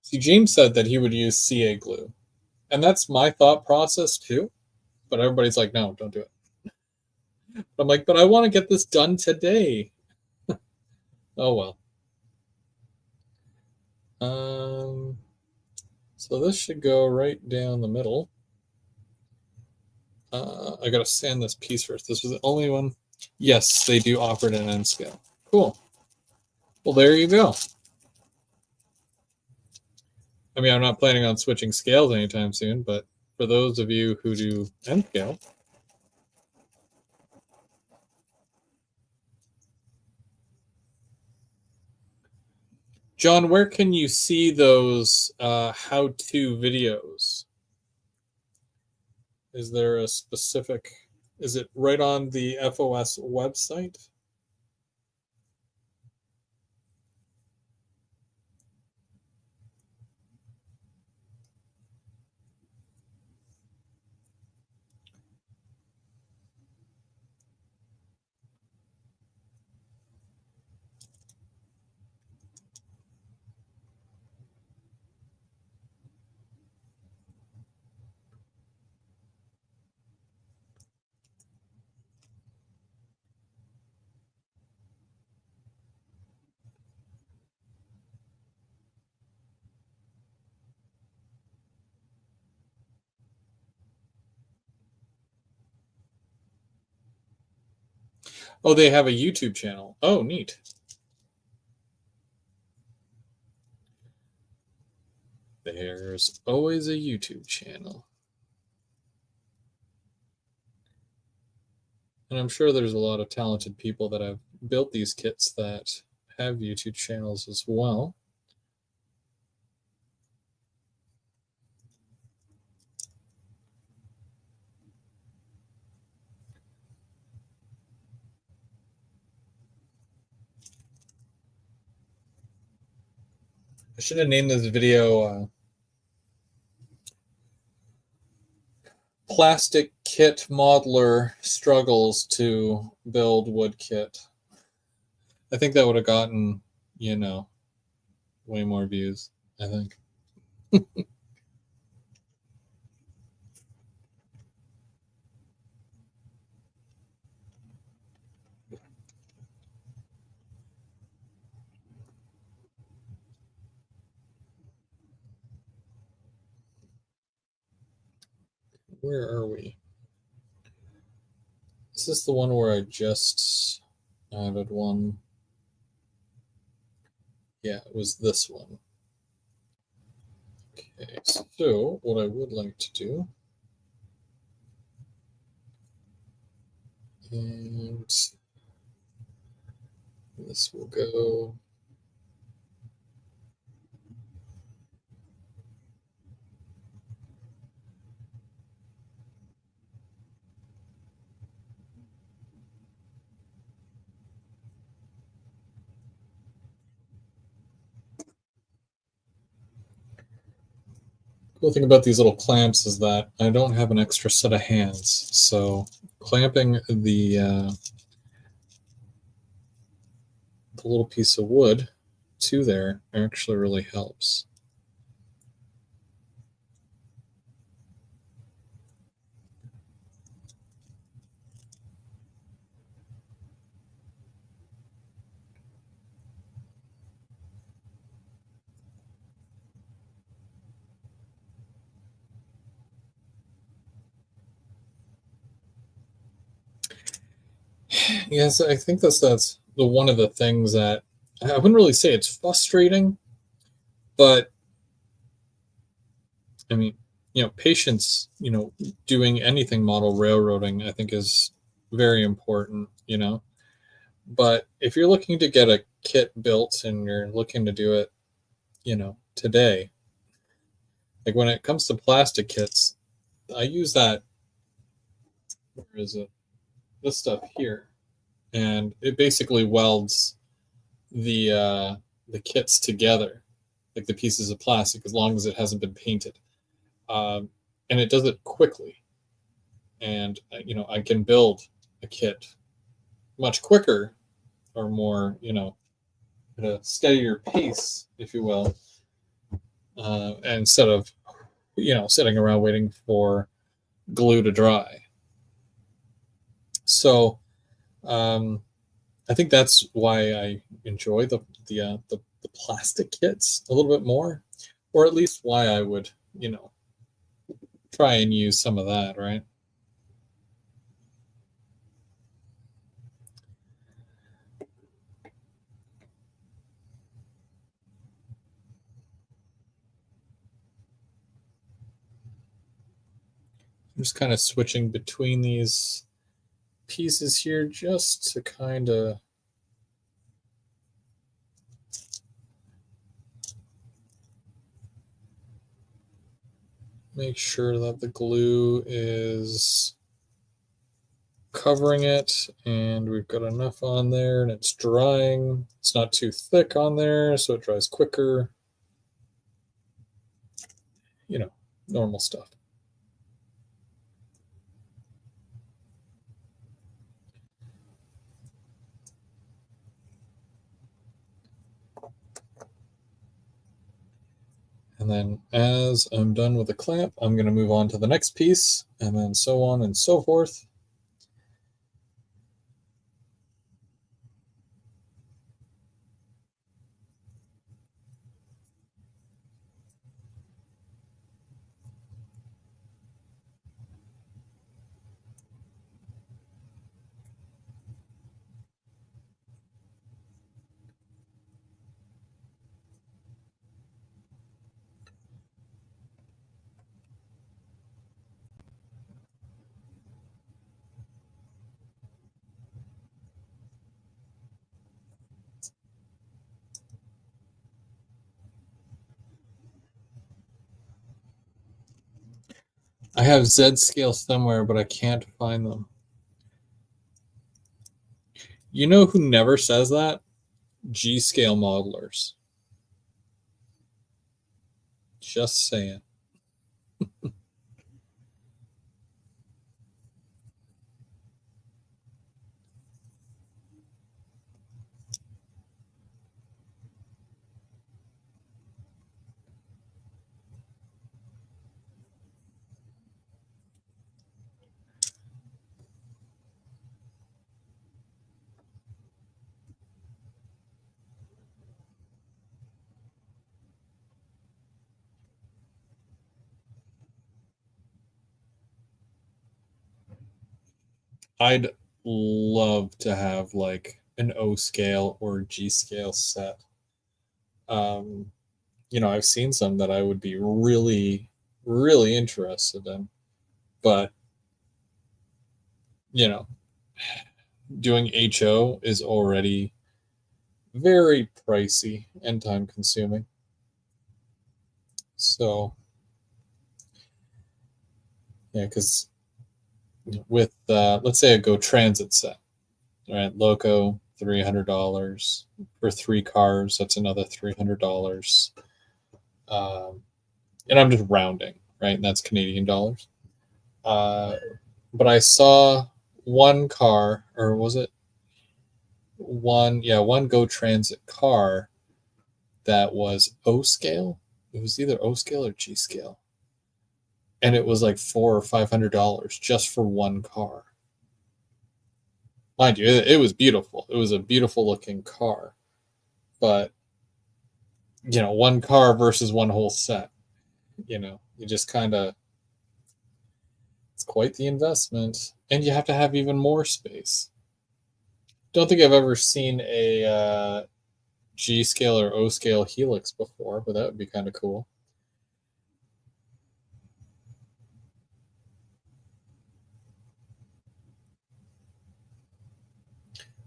See, James said that he would use CA glue. And that's my thought process too. But everybody's like, no, don't do it. But I'm like, but I want to get this done today. Oh, well. So this should go right down the middle. I got to sand this piece first. This was the only one. Yes, they do offer it in N scale. Cool. Well, there you go. I mean, I'm not planning on switching scales anytime soon, but for those of you who do N scale, John, where can you see those how-to videos? Is there a specific, is it right on the FOS website? Oh, they have a YouTube channel. Oh, neat. There's always a YouTube channel. And I'm sure there's a lot of talented people that have built these kits that have YouTube channels as well. I should have named this video Plastic Kit Modeler Struggles to Build Wood Kit. I think that would have gotten, way more views, I think. Where are we? Is this the one where I just added one? Yeah, it was this one. Okay, so what I would like to do, and this will go. Cool thing about these little clamps is that I don't have an extra set of hands, so clamping the little piece of wood to there actually really helps. Yes, I think that's the one of the things that I wouldn't really say it's frustrating, but I mean, patience, doing anything model railroading, I think is very important, But if you're looking to get a kit built and you're looking to do it, today, like when it comes to plastic kits, I use that, where is it? This stuff here. And it basically welds the kits together, like the pieces of plastic, as long as it hasn't been painted. And it does it quickly. And I can build a kit much quicker, or more, at a steadier pace, if you will, instead of sitting around waiting for glue to dry. So I think that's why I enjoy the plastic kits a little bit more, or at least why I would try and use some of that, right? I'm just kind of switching between these pieces here just to kind of make sure that the glue is covering it and we've got enough on there and it's drying. It's not too thick on there, so it dries quicker. Normal stuff. And then as I'm done with the clamp, I'm going to move on to the next piece, and then so on and so forth. I have Z scale somewhere, but I can't find them. You know who never says that? G scale modelers. Just saying. I'd love to have like an O scale or G scale set. Um, I've seen some that I would be really, really interested in, but you know, doing HO is already very pricey and time consuming. So, yeah, because with let's say a Go Transit set, right? Loco $300 for 3 cars. That's another $300. Um, and I'm just rounding, right? And that's Canadian dollars. But I saw one car, or was it one? Yeah, one Go Transit car that was O scale. It was either O scale or G scale, and it was like $400 or $500 just for one car. Mind you, it was beautiful. It was a beautiful looking car, but one car versus one whole set. You just kind of, it's quite the investment, and you have to have even more space. Don't think I've ever seen a G scale or O scale helix before, but that would be kind of cool.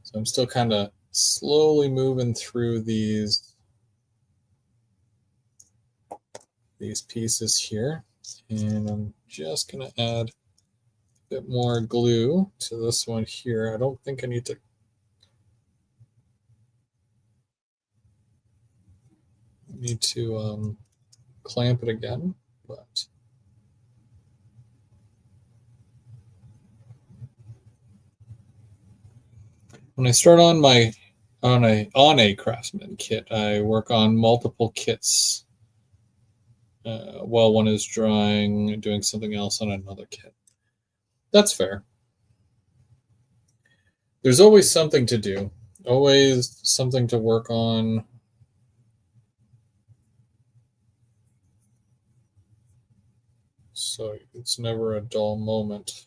So I'm still kind of slowly moving through these pieces here, and I'm just going to add a bit more glue to this one here. I don't think I need to clamp it again, but when I start on a Craftsman kit, I work on multiple kits while one is drying, doing something else on another kit. That's fair. There's always something to do, always something to work on. So it's never a dull moment.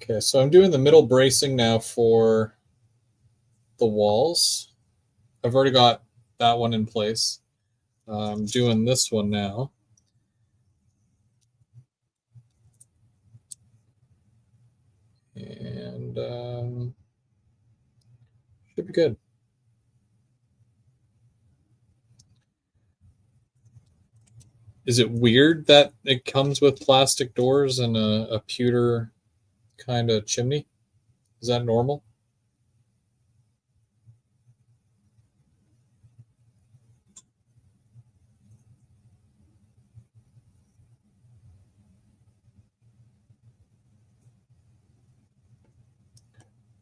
Okay, so I'm doing the middle bracing now for the walls. I've already got that one in place. I'm doing this one now. And should be good. Is it weird that it comes with plastic doors and a pewter kind of chimney? Is that normal?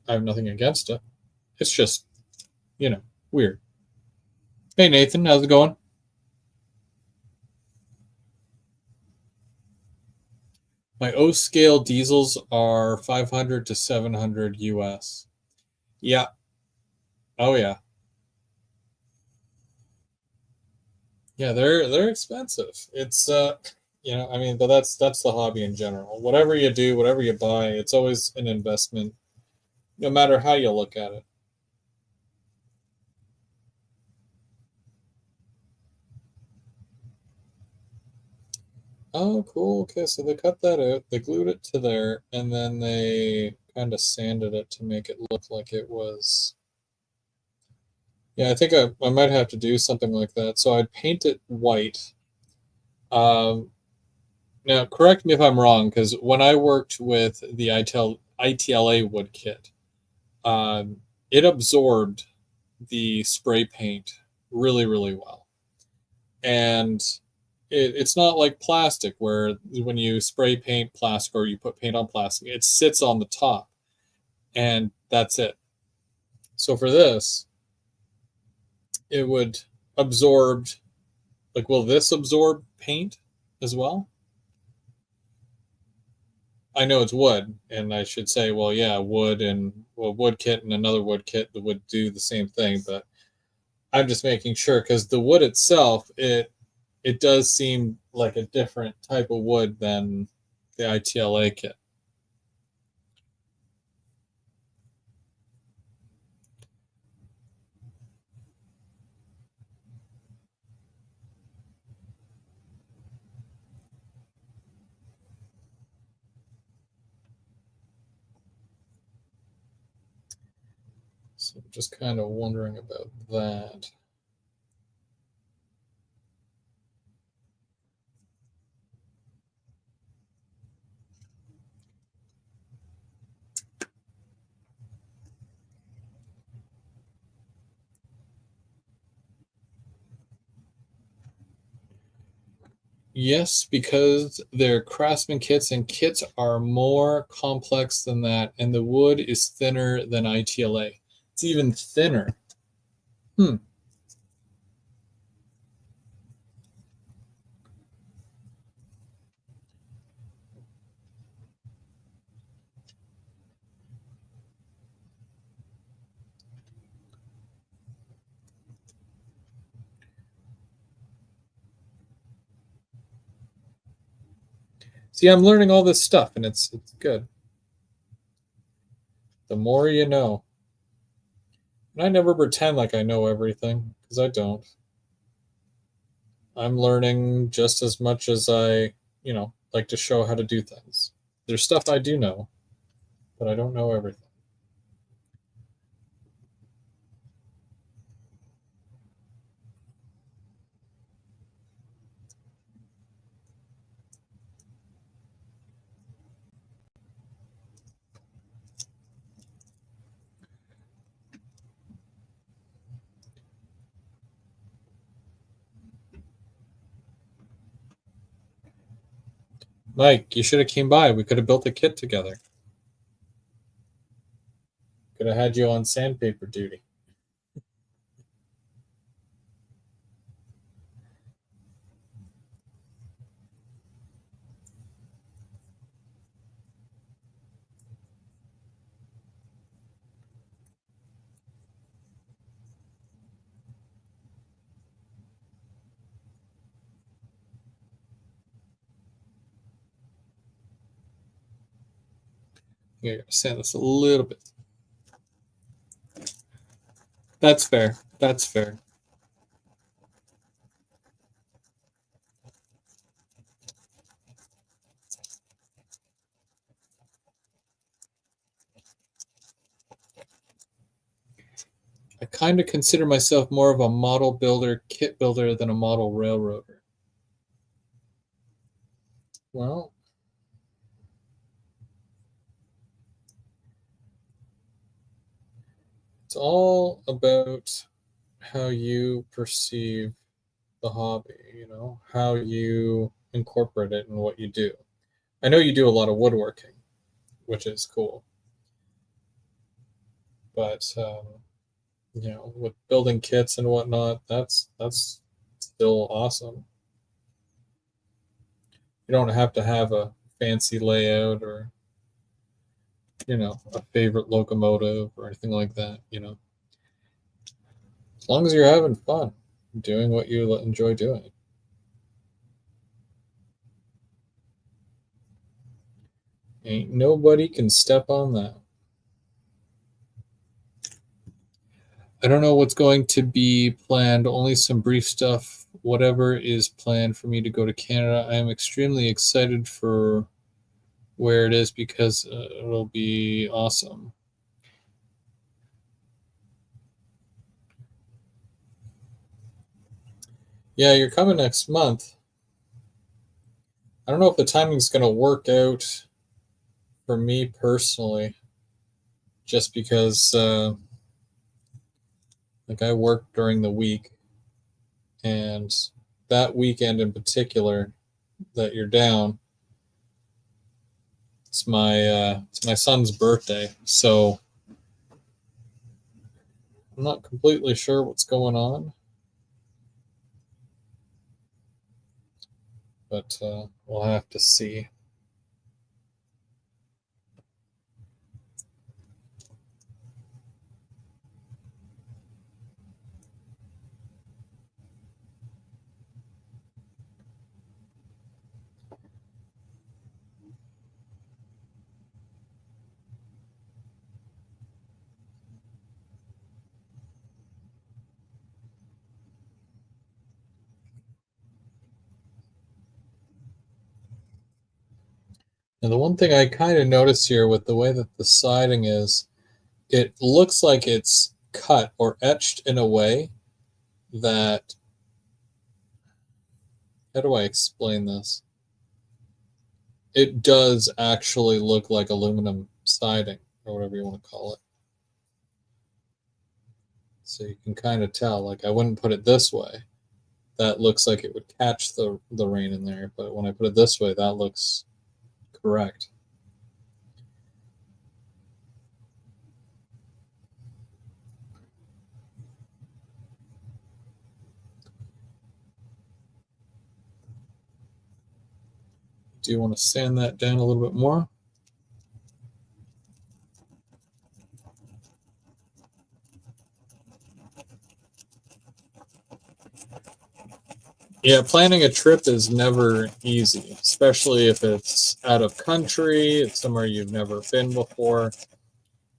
I have nothing against it. It's just, weird. Hey, Nathan, how's it going? My O scale diesels are 500 to 700 US. Yeah. Oh yeah. Yeah, they're expensive. It's but that's the hobby in general. Whatever you do, whatever you buy, it's always an investment, no matter how you look at it. Oh, cool. Okay, so they cut that out, they glued it to there, and then they kind of sanded it to make it look like it was. Yeah, I think I might have to do something like that. So I'd paint it white. Um, Now, correct me if I'm wrong, because when I worked with the ITLA wood kit, um, it absorbed the spray paint really, really well. And it's not like plastic, where when you spray paint plastic or you put paint on plastic, it sits on the top and that's it. So for this, it would absorb, like, will this absorb paint as well? I know it's wood, and I should say, well, yeah, wood and well, wood kit and another wood kit that would do the same thing, but I'm just making sure because the wood itself, it does seem like a different type of wood than the ITLA kit. So just kind of wondering about that. Yes, because they're craftsman kits, and kits are more complex than that, and the wood is thinner than ITLA. It's even thinner. Hmm. See, I'm learning all this stuff, and it's good. The more you know. And I never pretend like I know everything, because I don't. I'm learning just as much as I like to show how to do things. There's stuff I do know, but I don't know everything. Mike, you should have came by. We could have built a kit together. Could have had you on sandpaper duty. Yeah, sand this a little bit. That's fair. That's fair. I kind of consider myself more of a model builder, kit builder than a model railroader. Well, it's all about how you perceive the hobby, how you incorporate it in what you do. I know you do a lot of woodworking, which is cool, but with building kits and whatnot, that's still awesome. You don't have to have a fancy layout or a favorite locomotive or anything like that. As long as you're having fun doing what you enjoy doing. Ain't nobody can step on that. I don't know what's going to be planned, only some brief stuff whatever is planned for me to go to Canada. I am extremely excited for where it is because it'll be awesome. Yeah, you're coming next month. I don't know if the timing's going to work out for me personally, just because like I work during the week, and that weekend in particular that you're down, it's my son's birthday, so I'm not completely sure what's going on, but we'll have to see. And the one thing I kind of notice here with the way that the siding is, it looks like it's cut or etched in a way that, how do I explain this? It does actually look like aluminum siding or whatever you want to call it. So you can kind of tell, like I wouldn't put it this way. That looks like it would catch the rain in there, but when I put it this way, that looks correct. Do you want to sand that down a little bit more? Yeah, planning a trip is never easy, especially if it's out of country, it's somewhere you've never been before.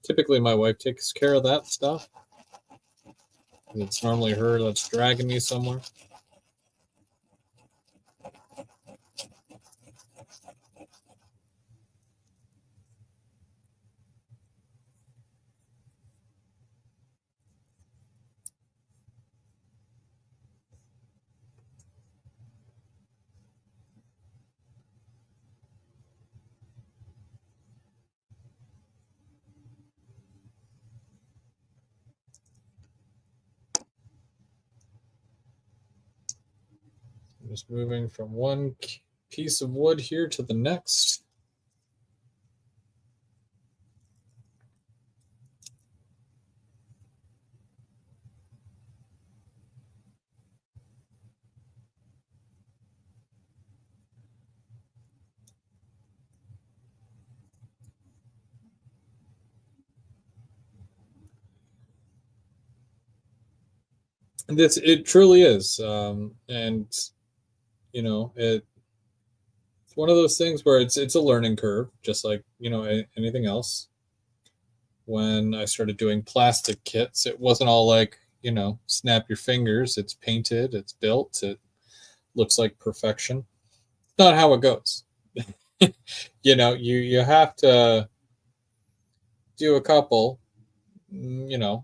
Typically, my wife takes care of that stuff. It's normally her that's dragging me somewhere. I'm just moving from one piece of wood here to the next. It truly is, and it's one of those things where it's a learning curve, just like anything else. When I started doing plastic kits, it wasn't all like snap your fingers. It's painted, it's built, it looks like perfection. It's not how it goes. You have to do a couple,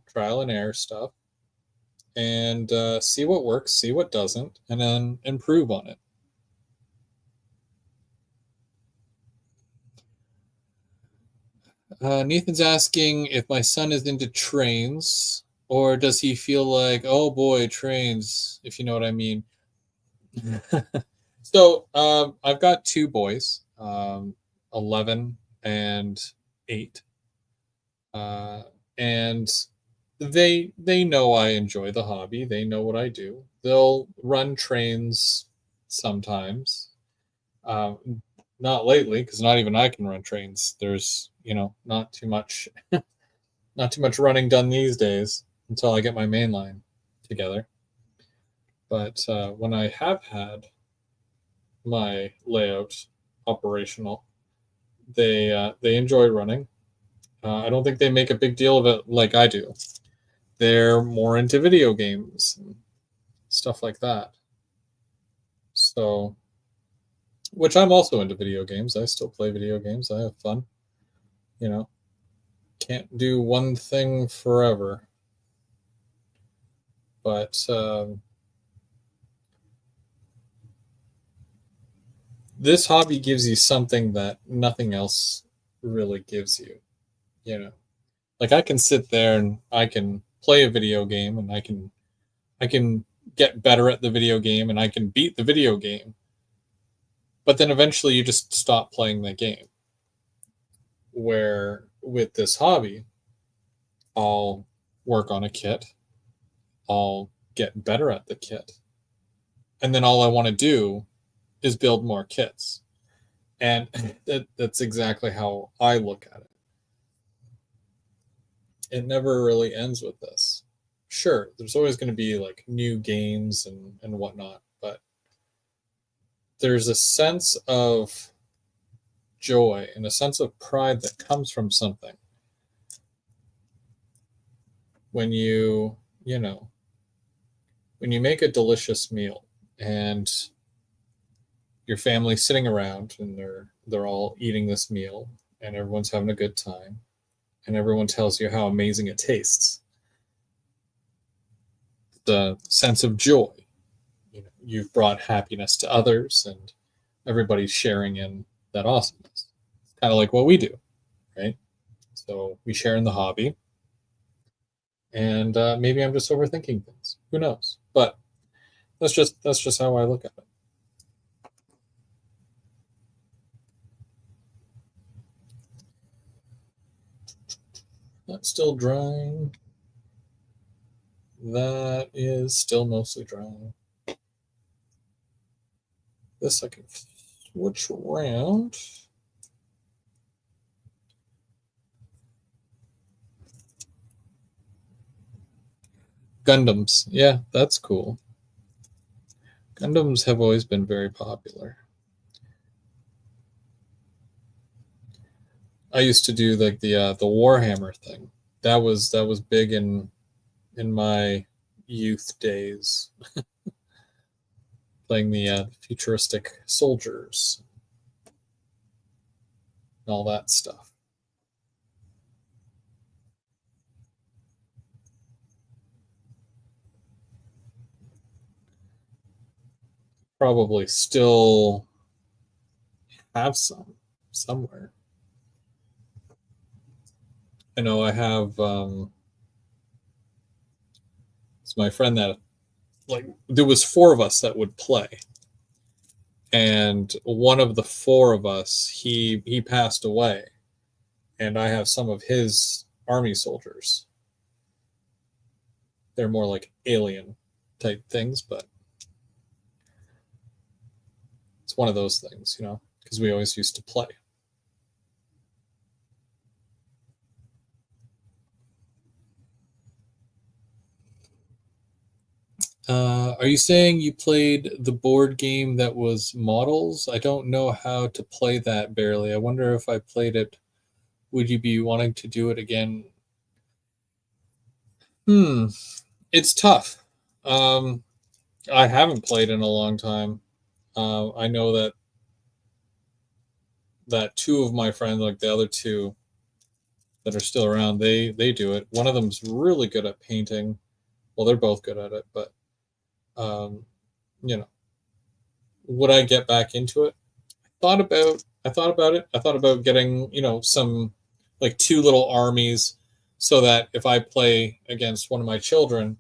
trial and error stuff, and see what works, see what doesn't, and then improve on it. Nathan's asking if my son is into trains, or does he feel like, oh boy, trains, if you know what I mean. So I've got two boys, 11 and 8. And they know I enjoy the hobby. They know what I do. They'll run trains sometimes. Not lately, because not even I can run trains. There's not too much not too much running done these days until I get my main line together. But when I have had my layout operational, they enjoy running. I don't think they make a big deal of it like I do. They're more into video games and stuff like that. So, which I'm also into video games. I still play video games. I have fun. You know, can't do one thing forever. But this hobby gives you something that nothing else really gives you. You know, like I can sit there and I can play a video game and I can get better at the video game and I can beat the video game. But then eventually you just stop playing the game. Where with this hobby, I'll work on a kit, I'll get better at the kit, and then all I want to do is build more kits. And that's exactly how I look at it. It never really ends with this. Sure, there's always going to be like new games and whatnot, but there's a sense of joy and a sense of pride that comes from something when you know, when you make a delicious meal and your family's sitting around and they're all eating this meal and everyone's having a good time and everyone tells you how amazing it tastes. The sense of joy, you've brought happiness to others and everybody's sharing in that awesomeness. It's kind of like what we do, right? So we share in the hobby, and maybe I'm just overthinking things. Who knows? But that's just how I look at it. That's still drying. That is still mostly drying. This I can switch around. Gundams. Yeah, that's cool. Gundams have always been very popular. I used to do like the Warhammer thing. That was big in my youth days, playing the futuristic soldiers and all that stuff. Probably still have some somewhere. I know I have. It's my friend that like there was four of us that would play, and one of the four of us he passed away, and I have some of his army soldiers. They're more like alien type things, but it's one of those things, because we always used to play. Are you saying you played the board game that was Models? I don't know how to play that barely. I wonder if I played it, would you be wanting to do it again? Hmm, it's tough. Um, I haven't played in a long time. I know that two of my friends, like the other two that are still around, they do it. One of them's really good at painting. Well, they're both good at it, but um, you know, would I get back into it? I thought about it. I thought about getting, some like two little armies so that if I play against one of my children,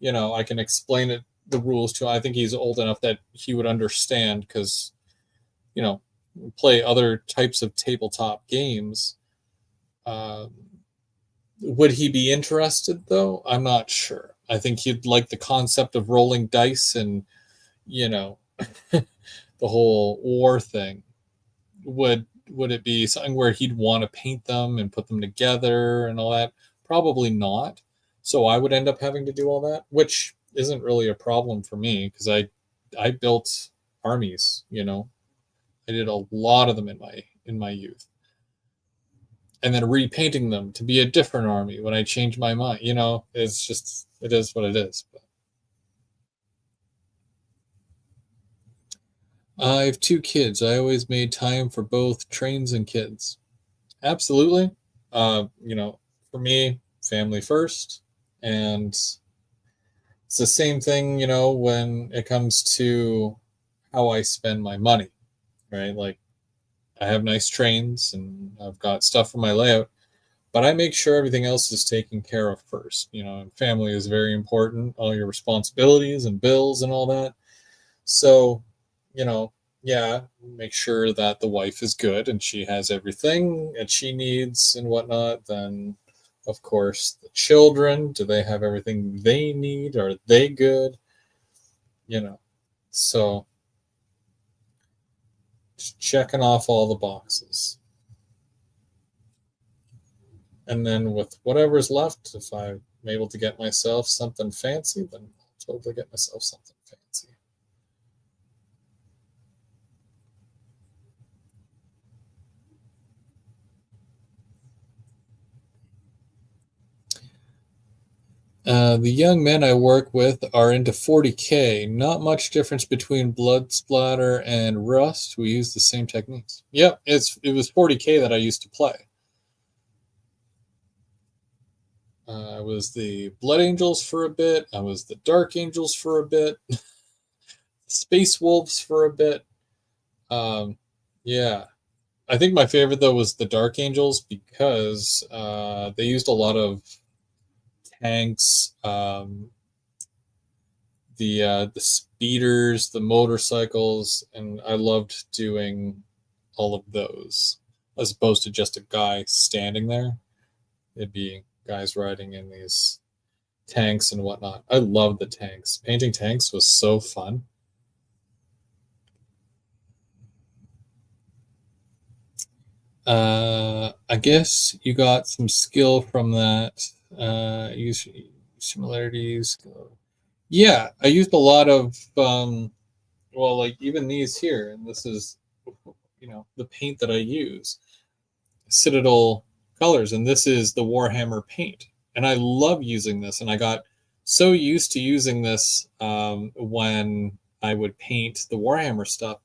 I can explain it the rules to him. I think he's old enough that he would understand because, you know, play other types of tabletop games. Um, would he be interested though? I'm not sure. I think he'd like the concept of rolling dice and, you know, the whole war thing. Would it be something where he'd want to paint them and put them together and all that? Probably not. So I would end up having to do all that, which isn't really a problem for me because I built armies, I did a lot of them in my youth. And then repainting them to be a different army when I changed my mind, it's just it is what it is. But I have two kids. I always made time for both trains and kids. Absolutely. For me, family first. And it's the same thing, when it comes to how I spend my money, right? Like, I have nice trains and I've got stuff for my layout, but I make sure everything else is taken care of first. And family is very important, all your responsibilities and bills and all that. So, you know, yeah, make sure that the wife is good and she has everything that she needs and whatnot. Then, of course, the children, do they have everything they need? Are they good? You know, so just checking off all the boxes. And then with whatever's left, if I'm able to get myself something fancy, then I'll totally get myself something fancy. The young men I work with are into 40K. Not much difference between blood splatter and rust. We use the same techniques. Yep, it was 40K that I used to play. I was the Blood Angels for a bit. I was the Dark Angels for a bit. Space Wolves for a bit. Yeah, I think my favorite though was the Dark Angels because they used a lot of tanks, the speeders, the motorcycles, and I loved doing all of those as opposed to just a guy standing there. It'd be guys riding in these tanks and whatnot. I loved the tanks. Painting tanks was so fun. I guess you got some skill from that. Use similarities. Yeah, I used a lot of like even these here, and this is the paint that I use, Citadel colors, and this is the Warhammer paint, and I love using this, and I got so used to using this when I would paint the Warhammer stuff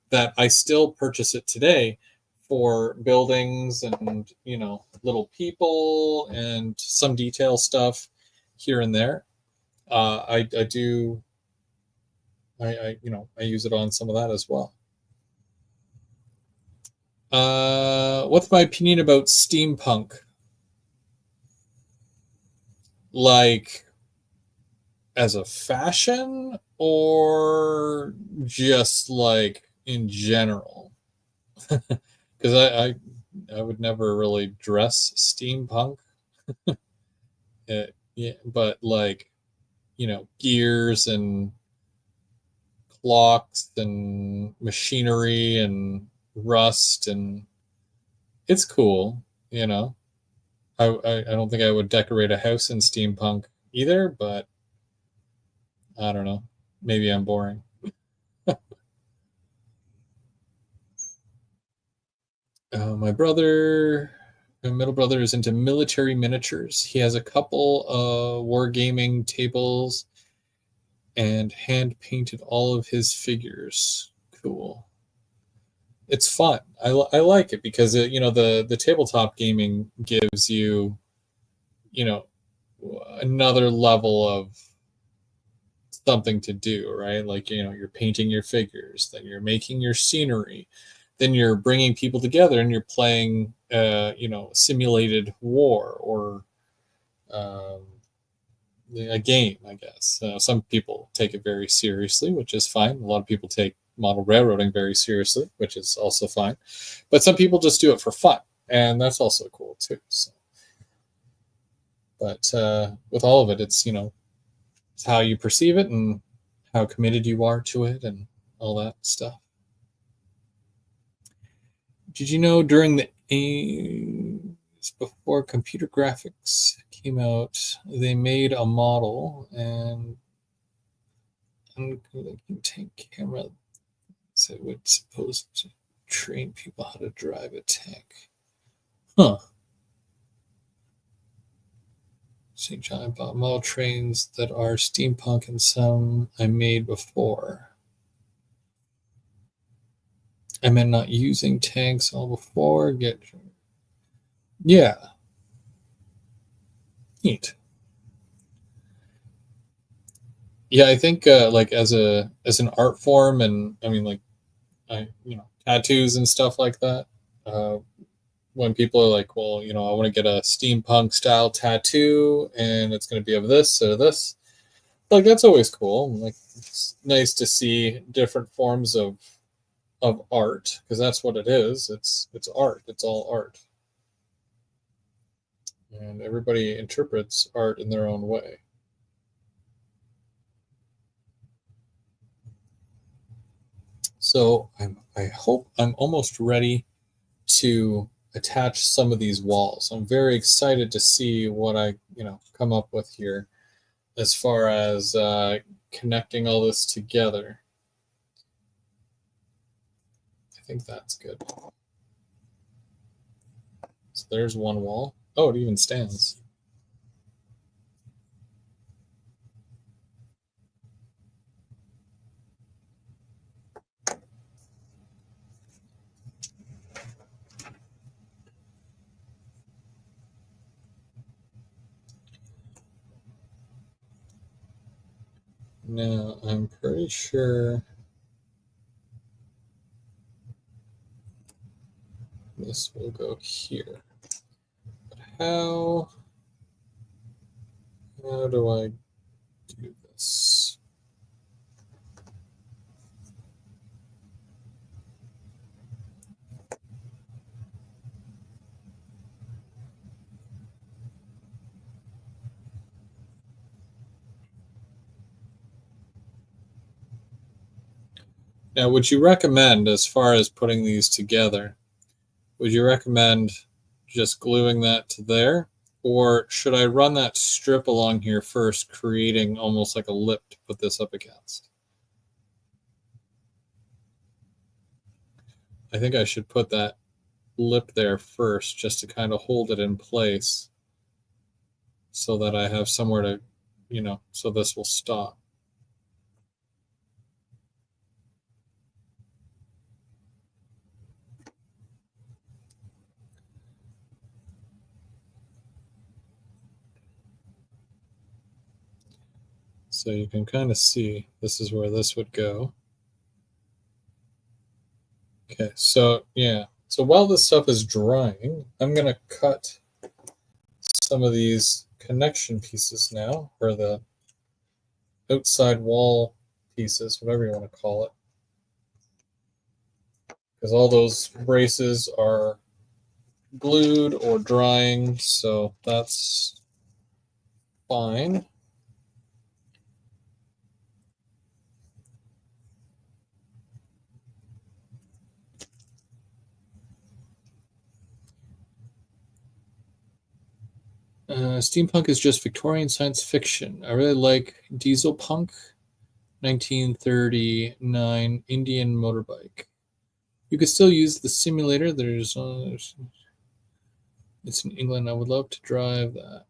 that I still purchase it today for buildings and little people and some detail stuff here and there. I do I use it on some of that as well. What's my opinion about steampunk? Like as a fashion or just like in general? Because I would never really dress steampunk. Yeah, but like gears and clocks and machinery and rust, and it's cool. You know, I don't think I would decorate a house in steampunk either, but I don't know. Maybe I'm boring. My middle brother, is into military miniatures. He has a couple wargaming tables and hand painted all of his figures. Cool. It's fun. I like it because the tabletop gaming gives you you know another level of something to do, right? Like you're painting your figures, then you're making your scenery, then you're bringing people together and you're playing simulated war or um, a game, I guess. Some people take it very seriously, which is fine. A lot of people take model railroading very seriously, which is also fine. But some people just do it for fun, and that's also cool too. So, but with all of it, it's how you perceive it and how committed you are to it and all that stuff. Did you know during the before computer graphics came out, they made a model and tank camera that would supposed to train people how to drive a tank? Huh. St. John bought model trains that are steampunk and some I made before. I meant not using tanks all before. Yeah, neat. Yeah, I think like as an art form, and I mean like tattoos and stuff like that. Uh, when people are like, well, I want to get a steampunk style tattoo, and it's going to be of this or this. Like that's always cool. Like it's nice to see different forms of art because that's what it is. It's art. It's all art, and everybody interprets art in their own way. So I hope I'm almost ready to attach some of these walls. I'm very excited to see what I come up with here as far as connecting all this together. I think that's good. So there's one wall. Oh, it even stands. Now, I'm pretty sure this will go here. But how do I do this? Now, would you recommend, as far as putting these together, would you recommend just gluing that to there? Or should I run that strip along here first, creating almost like a lip to put this up against? I think I should put that lip there first just to kind of hold it in place so that I have somewhere to, so this will stop. So you can kind of see this is where this would go. Okay, so yeah. So while this stuff is drying, I'm going to cut some of these connection pieces now, or the outside wall pieces, whatever you want to call it. Because all those braces are glued or drying, so that's fine. Steampunk is just Victorian science fiction. I really like Diesel Punk, 1939 Indian motorbike. You could still use the simulator. It's in England. I would love to drive that.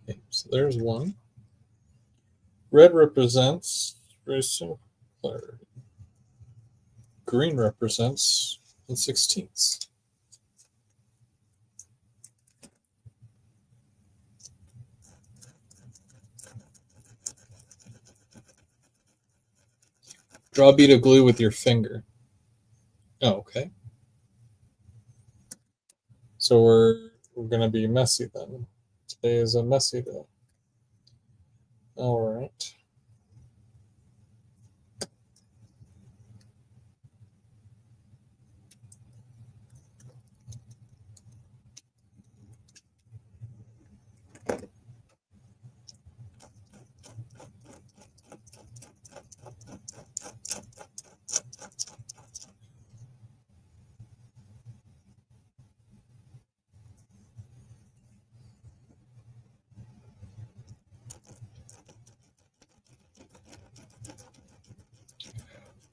Okay, so there's one. Red represents racing clarity. Green represents 1/16. Draw a bead of glue with your finger. Oh, okay. So we're gonna be messy then. Today is a messy day. All right.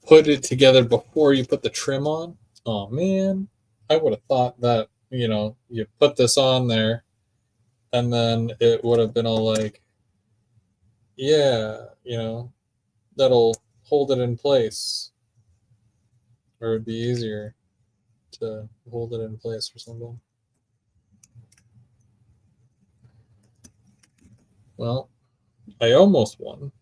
put it together before you put the trim on. Oh man, I would have thought that, you put this on there and then it would have been all like, yeah, that'll hold it in place, or it'd be easier to hold it in place or something. Well, I almost won.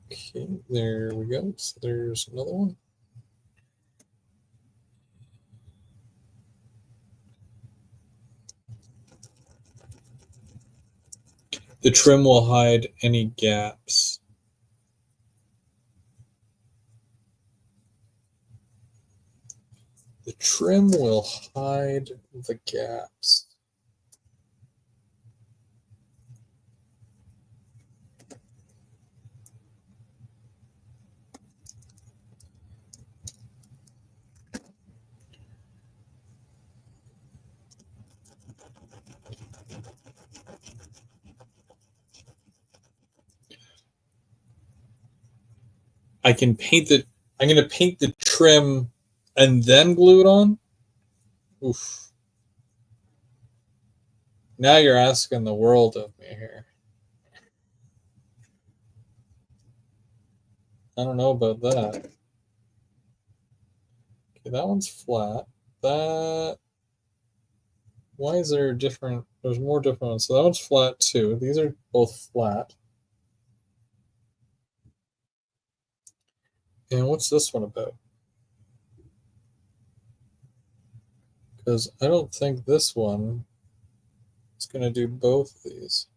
Okay, there we go. So there's another one. The trim will hide any gaps. The trim will hide the gaps. I can paint the. I'm going to paint the trim and then glue it on. Oof. Now you're asking the world of me here. I don't know about that. Okay, that one's flat. That. Why is there different? There's more different ones. So that one's flat too. These are both flat. And what's this one about? Because I don't think this one is going to do both of these.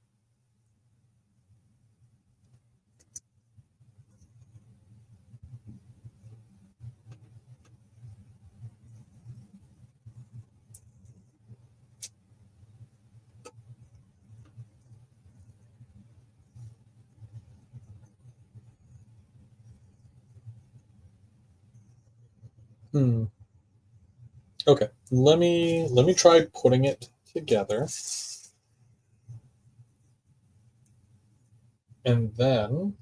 Okay, let me try putting it together, and then,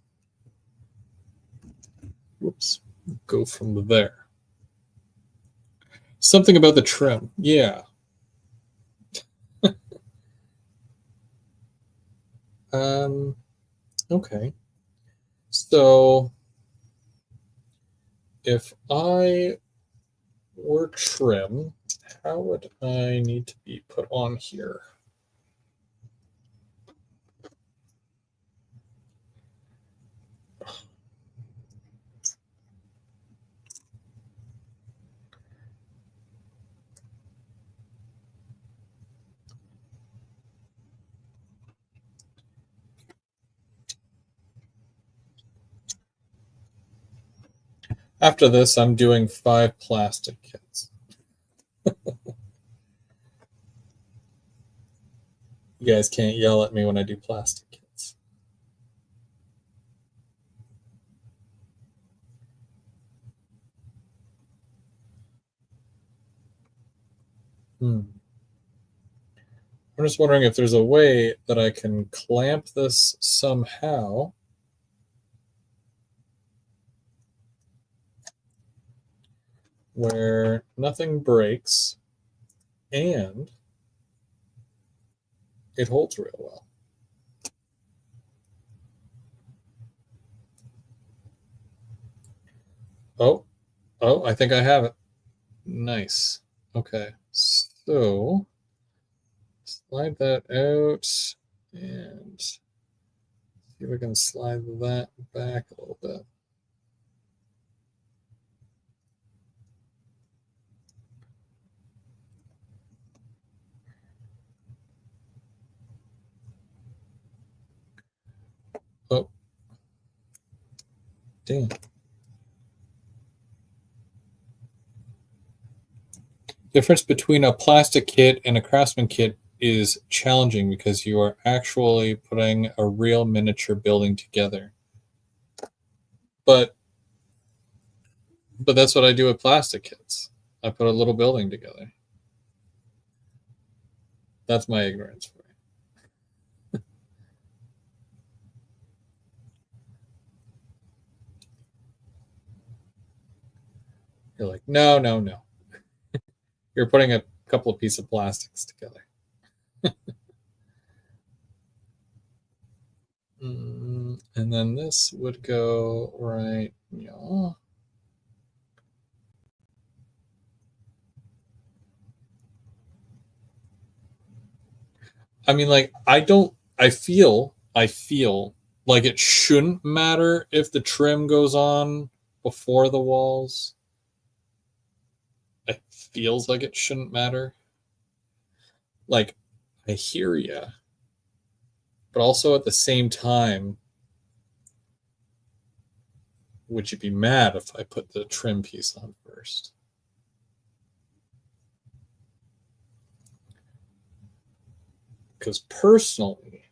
whoops, go from there. Something about the trim, yeah. Okay. So if I were trim, how would I need to be put on here? After this, I'm doing 5 plastic kits. You guys can't yell at me when I do plastic kits. I'm just wondering if there's a way that I can clamp this somehow where nothing breaks and it holds real well. Oh, I think I have it. Nice. Okay, so slide that out and see if we can slide that back a little bit. Oh, damn. Difference between a plastic kit and a craftsman kit is challenging because you are actually putting a real miniature building together. But But that's what I do with plastic kits. I put a little building together. That's my ignorance for you. You're like, no, no, no. You're putting a couple of pieces of plastics together. And then this would go right. Yeah. I mean, like, I feel like it shouldn't matter if the trim goes on before the walls. It feels like it shouldn't matter. Like, I hear you, but also at the same time, would you be mad if I put the trim piece on first? Because personally,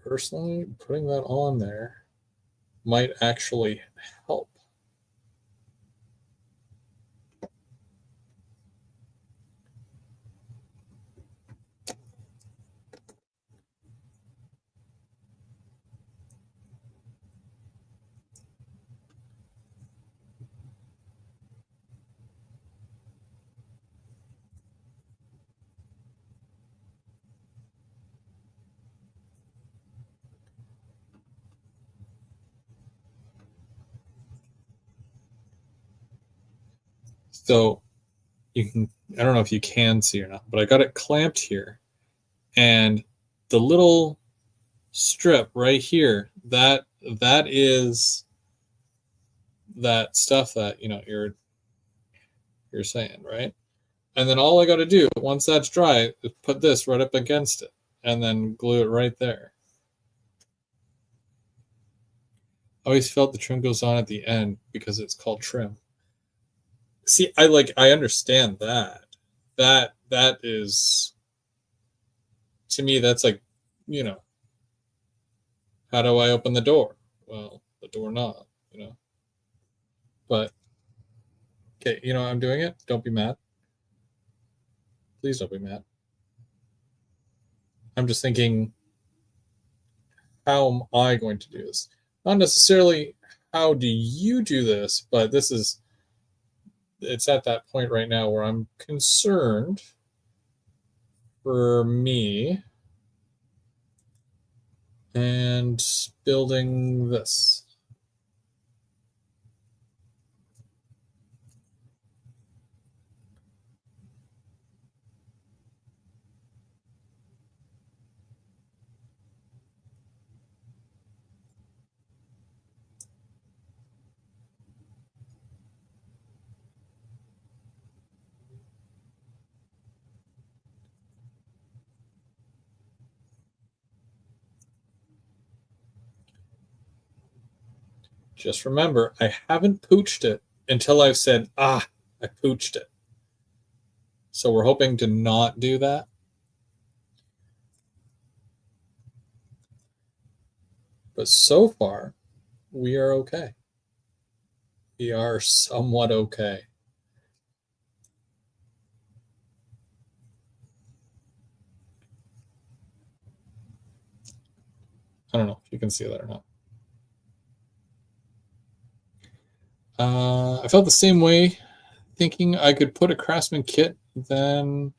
putting that on there might actually help. So you can, I don't know if you can see or not, but I got it clamped here, and the little strip right here, that is that stuff that you're saying, right? And then all I got to do once that's dry is put this right up against it and then glue it right there. I always felt the trim goes on at the end because it's called trim. See, I understand that. That is, to me, that's like, you know, how do I open the door? Well, the doorknob, But okay, I'm doing it. Don't be mad. Please don't be mad. I'm just thinking, how am I going to do this? Not necessarily how do you do this, but it's at that point right now where I'm concerned for me and building this. Just remember, I haven't pooched it until I've said, I pooched it. So we're hoping to not do that. But so far, we are okay. We are somewhat okay. I don't know if you can see that or not. I felt the same way, thinking I could put a Craftsman kit, then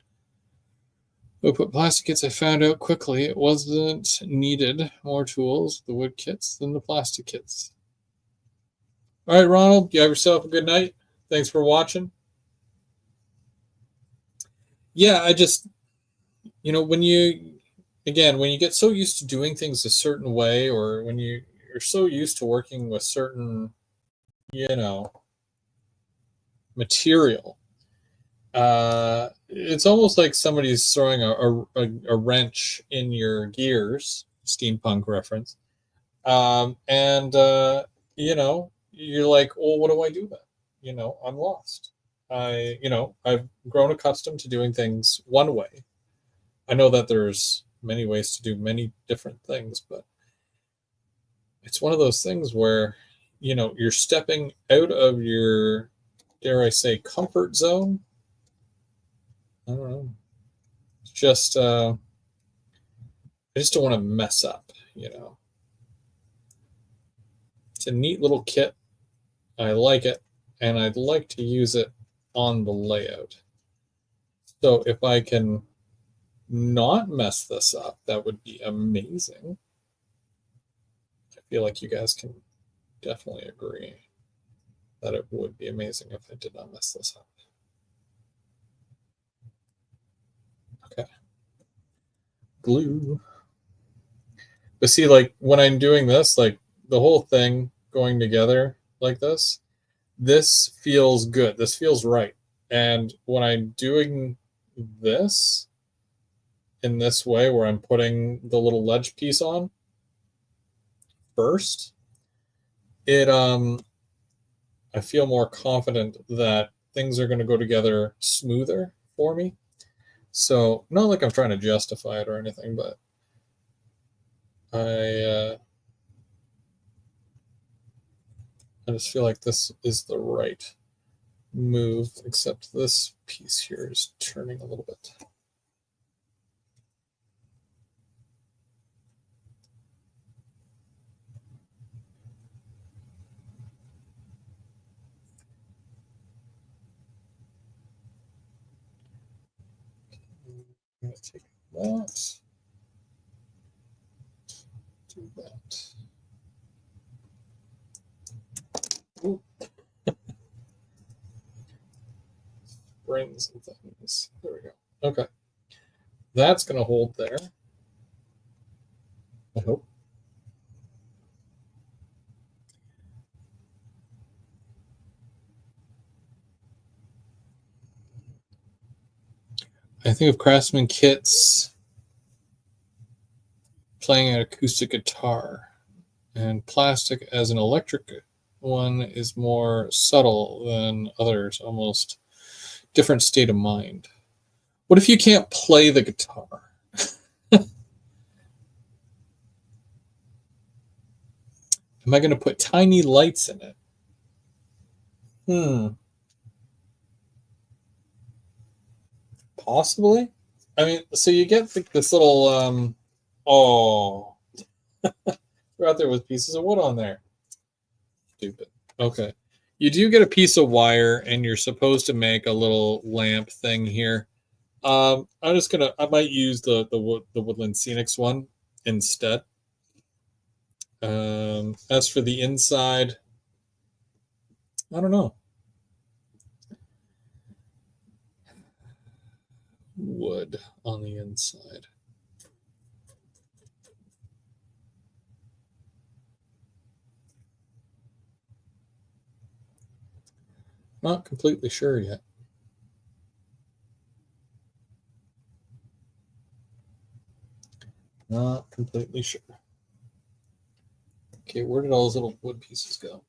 we put plastic kits. I found out quickly it wasn't needed. More tools, the wood kits, than the plastic kits. All right, Ronald, you have yourself a good night. Thanks for watching. Yeah, I just, when you get so used to doing things a certain way, or when you're so used to working with certain, material, it's almost like somebody's throwing a wrench in your gears, steampunk reference. And you're like, well, what do I do then? I'm lost. I've grown accustomed to doing things one way. I know that there's many ways to do many different things, but it's one of those things where, you're stepping out of your, dare I say, comfort zone. I don't know. It's just, I just don't want to mess up. It's a neat little kit. I like it, and I'd like to use it on the layout. So if I can not mess this up, that would be amazing. I feel like you guys can definitely agree that it would be amazing if I did not mess this up. Okay. Glue. But see, like when I'm doing this, like the whole thing going together like this feels good. This feels right. And when I'm doing this in this way, where I'm putting the little ledge piece on first, I feel more confident that things are going to go together smoother for me. So not like I'm trying to justify it or anything, but I just feel like this is the right move, except this piece here is turning a little bit. I'm going to take that, do that. Ooh. Springs and things. There we go. Okay. That's going to hold there. I hope. I think of Craftsman kits playing an acoustic guitar, and plastic as an electric one is more subtle than others, almost different state of mind. What if you can't play the guitar? Am I going to put tiny lights in it? Possibly. I mean, so you get this little oh, we're out there with pieces of wood on there. Stupid. Okay. You do get a piece of wire, and you're supposed to make a little lamp thing here. I might use the Woodland Scenics one instead. As for the inside, I don't know. Wood on the inside. Not completely sure yet. Not completely sure. Okay, where did all those little wood pieces go?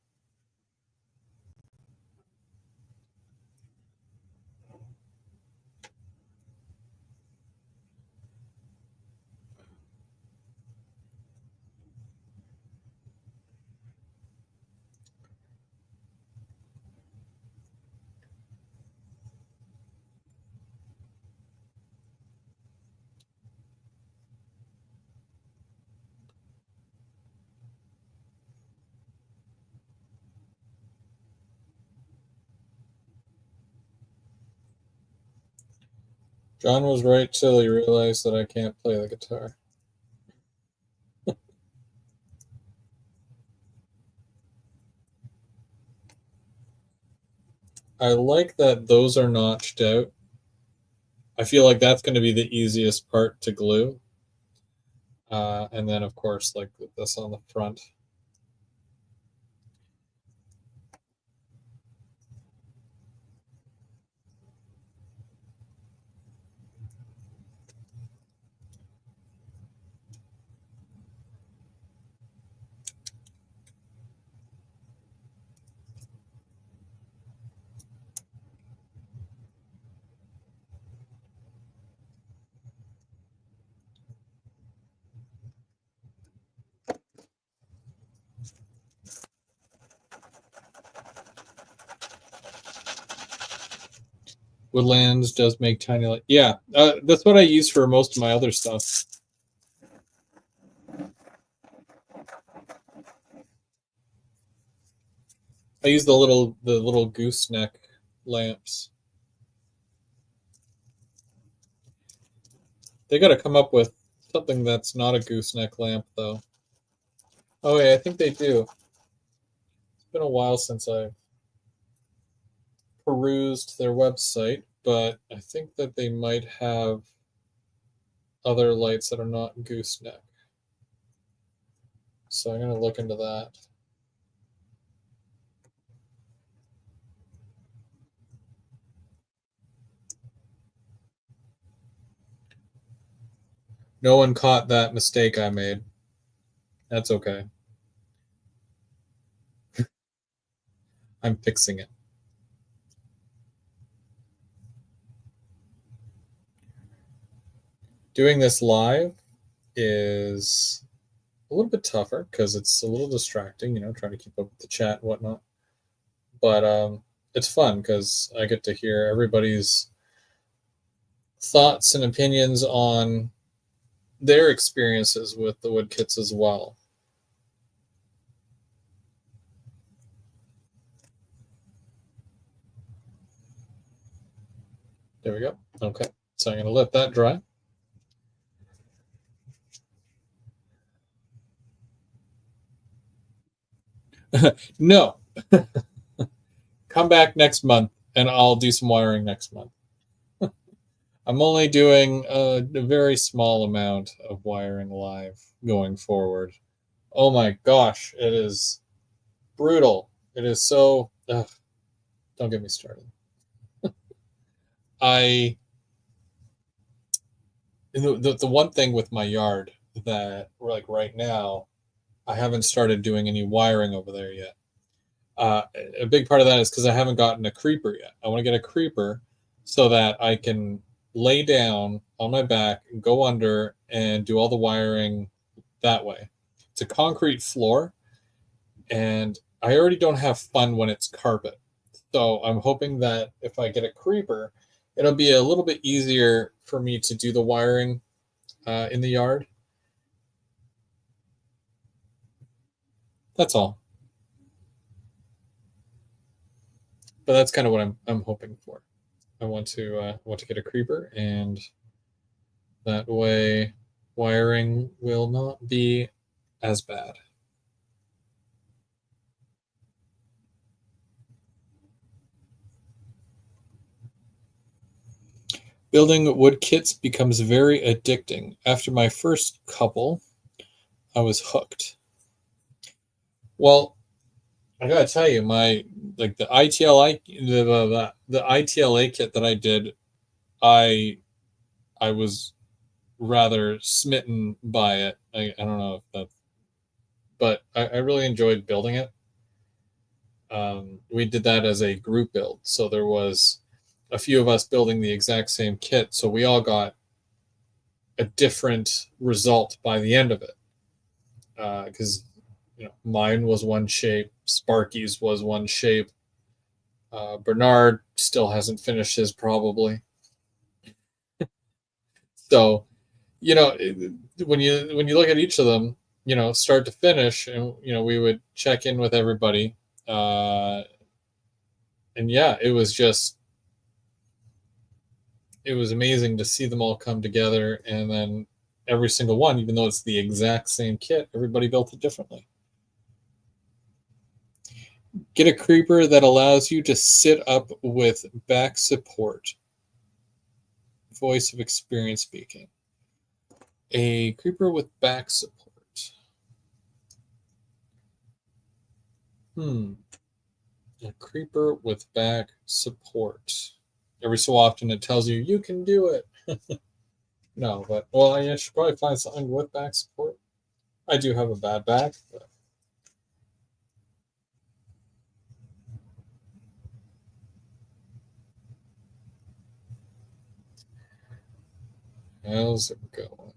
John was right till he realized that I can't play the guitar. I like that those are notched out. I feel like that's going to be the easiest part to glue. And then, of course, like this on the front. Woodlands does make tiny light. Yeah, that's what I use for most of my other stuff. I use the little gooseneck lamps. They got to come up with something that's not a gooseneck lamp, though. Oh, yeah, I think they do. It's been a while since I've perused their website, but I think that they might have other lights that are not gooseneck. So I'm going to look into that. No one caught that mistake I made. That's okay. I'm fixing it. Doing this live is a little bit tougher because it's a little distracting, trying to keep up with the chat and whatnot. But it's fun because I get to hear everybody's thoughts and opinions on their experiences with the wood kits as well. There we go. Okay, so I'm going to let that dry. No. Come back next month and I'll do some wiring next month. I'm only doing a very small amount of wiring live going forward. Oh my gosh, it is brutal. It is so... don't get me started. The one thing with my yard that, like right now, I haven't started doing any wiring over there yet. A big part of that is because I haven't gotten a creeper yet. I want to get a creeper so that I can lay down on my back, go under, and do all the wiring that way. It's a concrete floor, and I already don't have fun when it's carpet. So I'm hoping that if I get a creeper, it'll be a little bit easier for me to do the wiring in the yard. That's all. But that's kind of what I'm hoping for. I want to get a creeper, and that way wiring will not be as bad. Building wood kits becomes very addicting. After my first couple, I was hooked. Well, I gotta tell you, the ITLA the ITLA kit that I did, I was rather smitten by it. I don't know if that, but I really enjoyed building it. We did that as a group build, so there was a few of us building the exact same kit, so we all got a different result by the end of it. Because mine was one shape, Sparky's was one shape. Bernard still hasn't finished his, probably. So, when you look at each of them, start to finish, and we would check in with everybody, and yeah, it was amazing to see them all come together, and then every single one, even though it's the exact same kit, everybody built it differently. Get a creeper that allows you to sit up with back support. Voice of experience speaking. A creeper with back support. A creeper with back support. Every so often it tells you, you can do it. No, but, well, I should probably find something with back support. I do have a bad back, but... how's it going?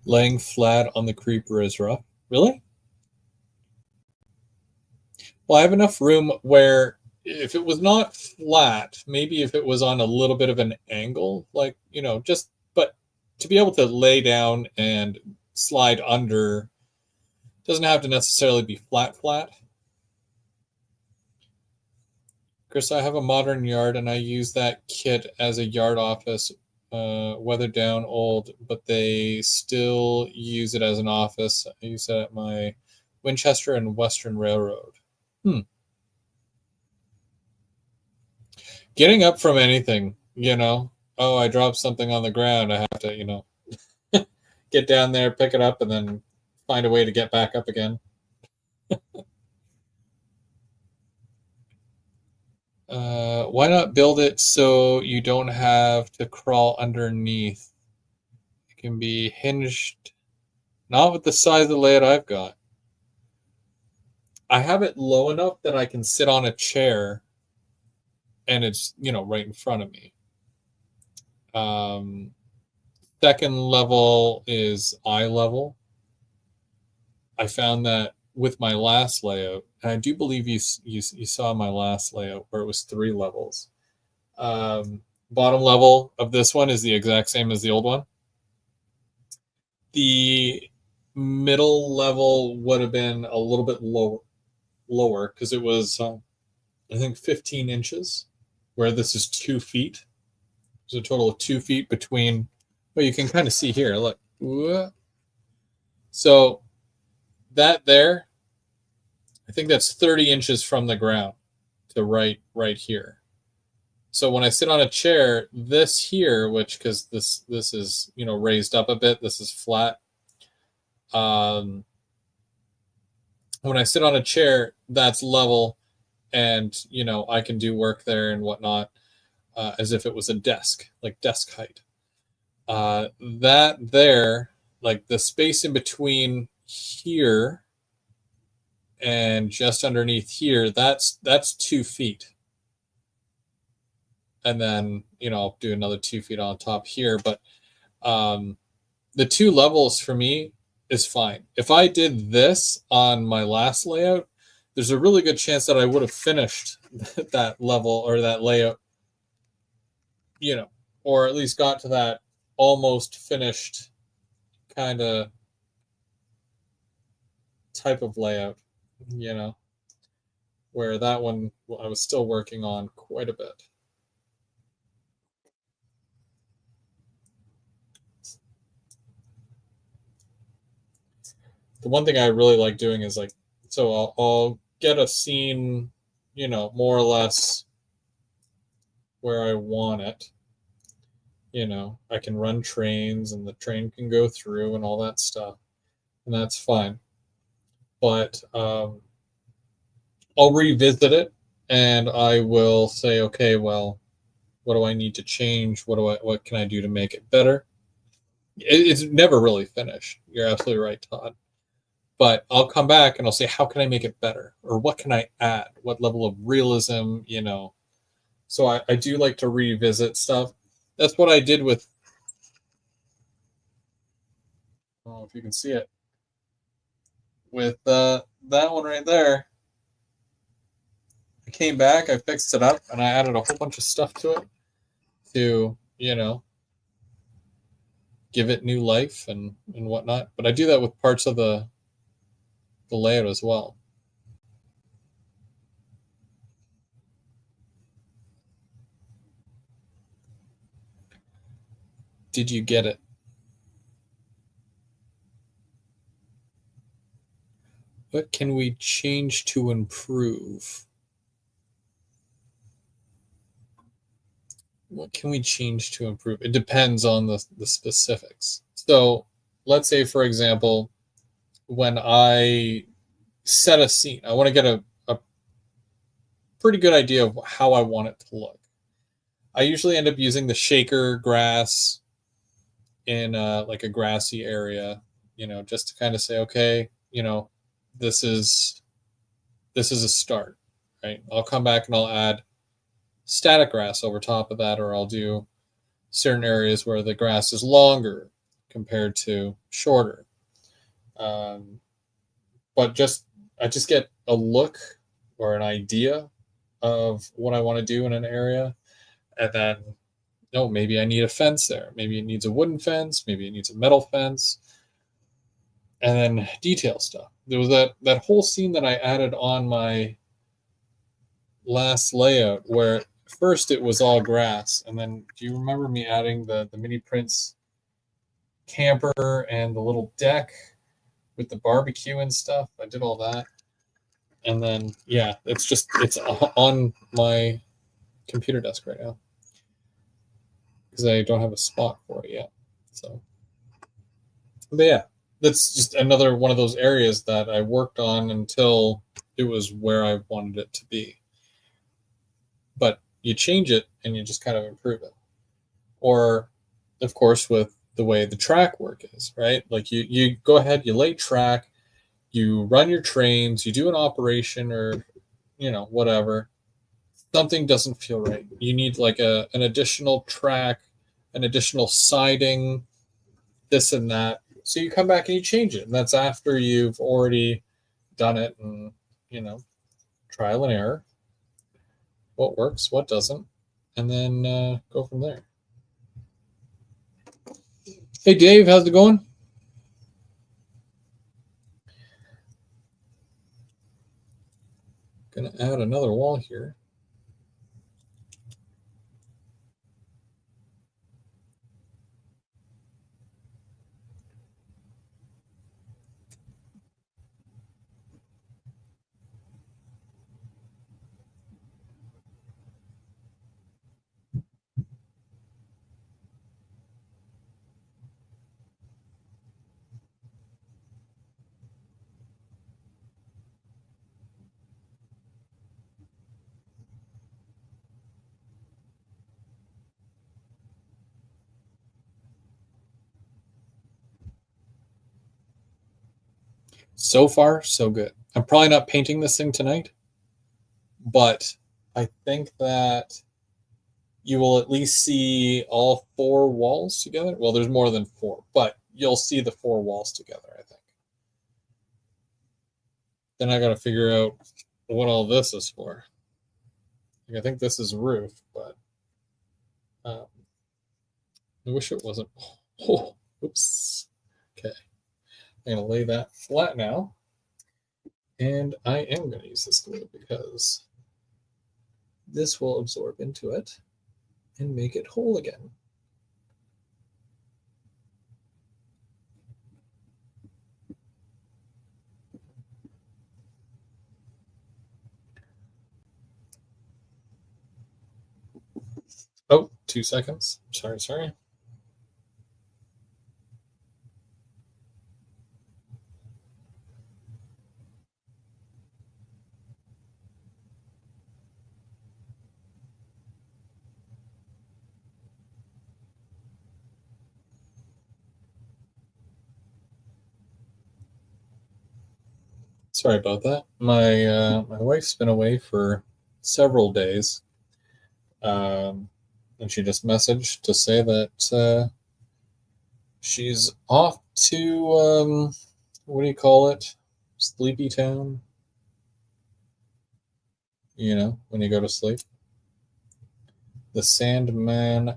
Laying flat on the creeper is rough. Really? Well, I have enough room where if it was not flat, maybe if it was on a little bit of an angle, like, just, but to be able to lay down and slide under doesn't have to necessarily be flat. Chris, I have a modern yard and I use that kit as a yard office, weathered down, old, but they still use it as an office. I use it at my Winchester and Western Railroad. Getting up from anything, oh, I dropped something on the ground. I have to, get down there, pick it up, and then find a way to get back up again. Why not build it so you don't have to crawl underneath? It can be hinged, not with the size of the layout I've got. I have it low enough that I can sit on a chair and it's, right in front of me. Second level is eye level. I found that with my last layout, and I do believe you saw my last layout where it was 3 levels. Bottom level of this one is the exact same as the old one. The middle level would have been a little bit lower because it was, I think, 15 inches, where this is 2 feet. There's a total of 2 feet between. Well, you can kind of see here. Look. So that there, I think that's 30 inches from the ground to right here. So when I sit on a chair, this here, which, because this is, raised up a bit, this is flat. When I sit on a chair, that's level, and, I can do work there and whatnot, as if it was a desk, like desk height. That there, like the space in between here and just underneath here, that's 2 feet. And then, I'll do another 2 feet on top here. But the 2 levels for me is fine. If I did this on my last layout, there's a really good chance that I would have finished that level or that layout, or at least got to that almost finished kind of type of layout, where that one I was still working on quite a bit. The one thing I really like doing is so I'll get a scene, more or less where I want it. I can run trains and the train can go through and all that stuff, and that's fine. But I'll revisit it and I will say, okay, well, what do I need to change? What can I do to make it better? It's never really finished. You're absolutely right, Todd. But I'll come back and I'll say, how can I make it better? Or what can I add? What level of realism, So I do like to revisit stuff. That's what I did with, I don't know if you can see it, with that one right there. I came back, I fixed it up, and I added a whole bunch of stuff to it to, give it new life and whatnot. But I do that with parts of the layout as well. Did you get it? What can we change to improve? What can we change to improve? It depends on the specifics. So let's say, for example, when I set a scene, I want to get a pretty good idea of how I want it to look. I usually end up using the shaker grass in like a grassy area, just to kind of say, okay, this is a start, right? I'll come back and I'll add static grass over top of that, or I'll do certain areas where the grass is longer compared to shorter. But I just get a look or an idea of what I want to do in an area, and then maybe I need a fence there. Maybe it needs a wooden fence. Maybe it needs a metal fence, and then detail stuff. There was that whole scene that I added on my last layout where first it was all grass, and then do you remember me adding the mini prince camper and the little deck with the barbecue and stuff? I did all that, and then it's on my computer desk right now because I don't have a spot for it yet. So, but yeah, that's just another one of those areas that I worked on until it was where I wanted it to be. But you change it and you just kind of improve it. Or, of course, with the way the track work is, right? Like you go ahead, you lay track, you run your trains, you do an operation or, whatever. Something doesn't feel right. You need like an additional track, an additional siding, this and that. So you come back and you change it. And that's after you've already done it and, trial and error. What works, what doesn't, and then go from there. Hey, Dave, how's it going? Gonna add another wall here. So far, so good. I'm probably not painting this thing tonight, but I think that you will at least see all 4 walls together. Well, there's more than 4, but you'll see the 4 walls together, I think. Then I got to figure out what all this is for. I think this is roof, but I wish it wasn't. Oh, oops. Okay. I'm going to lay that flat now. And I am going to use this glue because this will absorb into it and make it whole again. Oh, 2 seconds. Sorry. Sorry about that. My wife's been away for several days, and she just messaged to say that she's off to what do you call it? Sleepy Town. When you go to sleep. The Sandman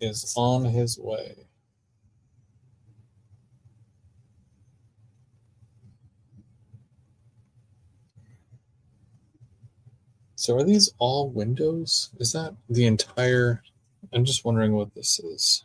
is on his way. So are these all windows? Is that the entire... I'm just wondering what this is.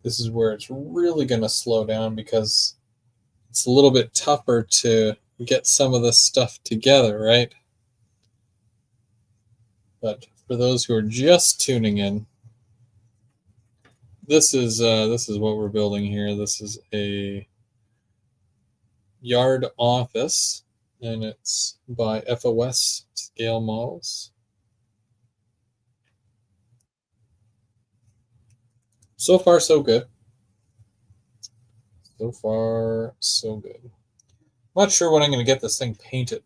This is where it's really going to slow down because it's a little bit tougher to get some of this stuff together, right? But for those who are just tuning in, this is what we're building here. This is a Yard Office, and it's by FOS Scale Models. So far, so good. So far, so good. I'm not sure when I'm going to get this thing painted.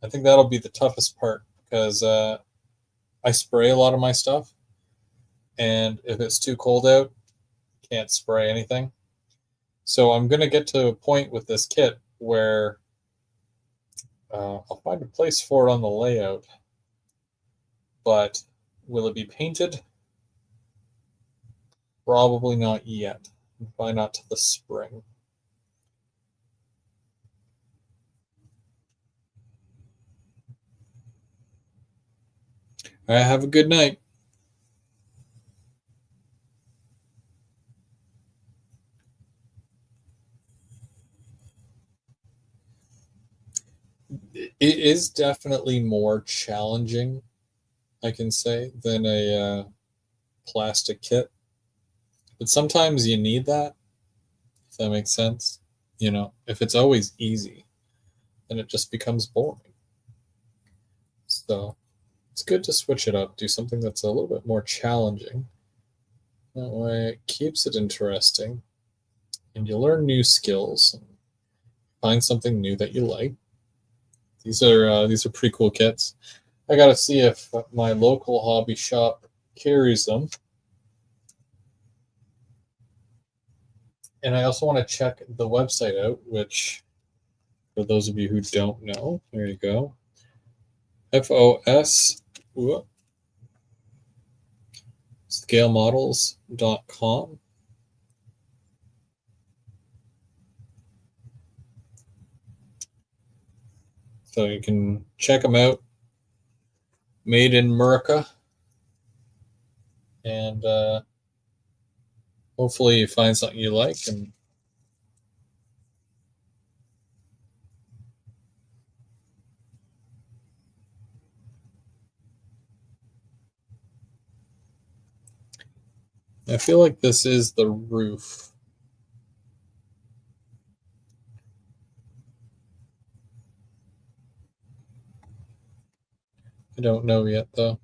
I think that'll be the toughest part because I spray a lot of my stuff, and if it's too cold out, can't spray anything. So I'm going to get to a point with this kit where I'll find a place for it on the layout, but will it be painted? Probably not yet. Probably not till the spring. All right, have a good night. It is definitely more challenging, I can say, than a plastic kit. But sometimes you need that, if that makes sense. You know, if it's always easy, then it just becomes boring. So it's good to switch it up, do something that's a little bit more challenging. That way it keeps it interesting, and you learn new skills and find something new that you like. These are pretty cool kits. I gotta see if my local hobby shop carries them. And I also want to check the website out, which, for those of you who don't know, there you go. FOS scalemodels.com. So you can check them out. Made in America. And hopefully you find something you like. And I feel like this is the roof. I don't know yet, though.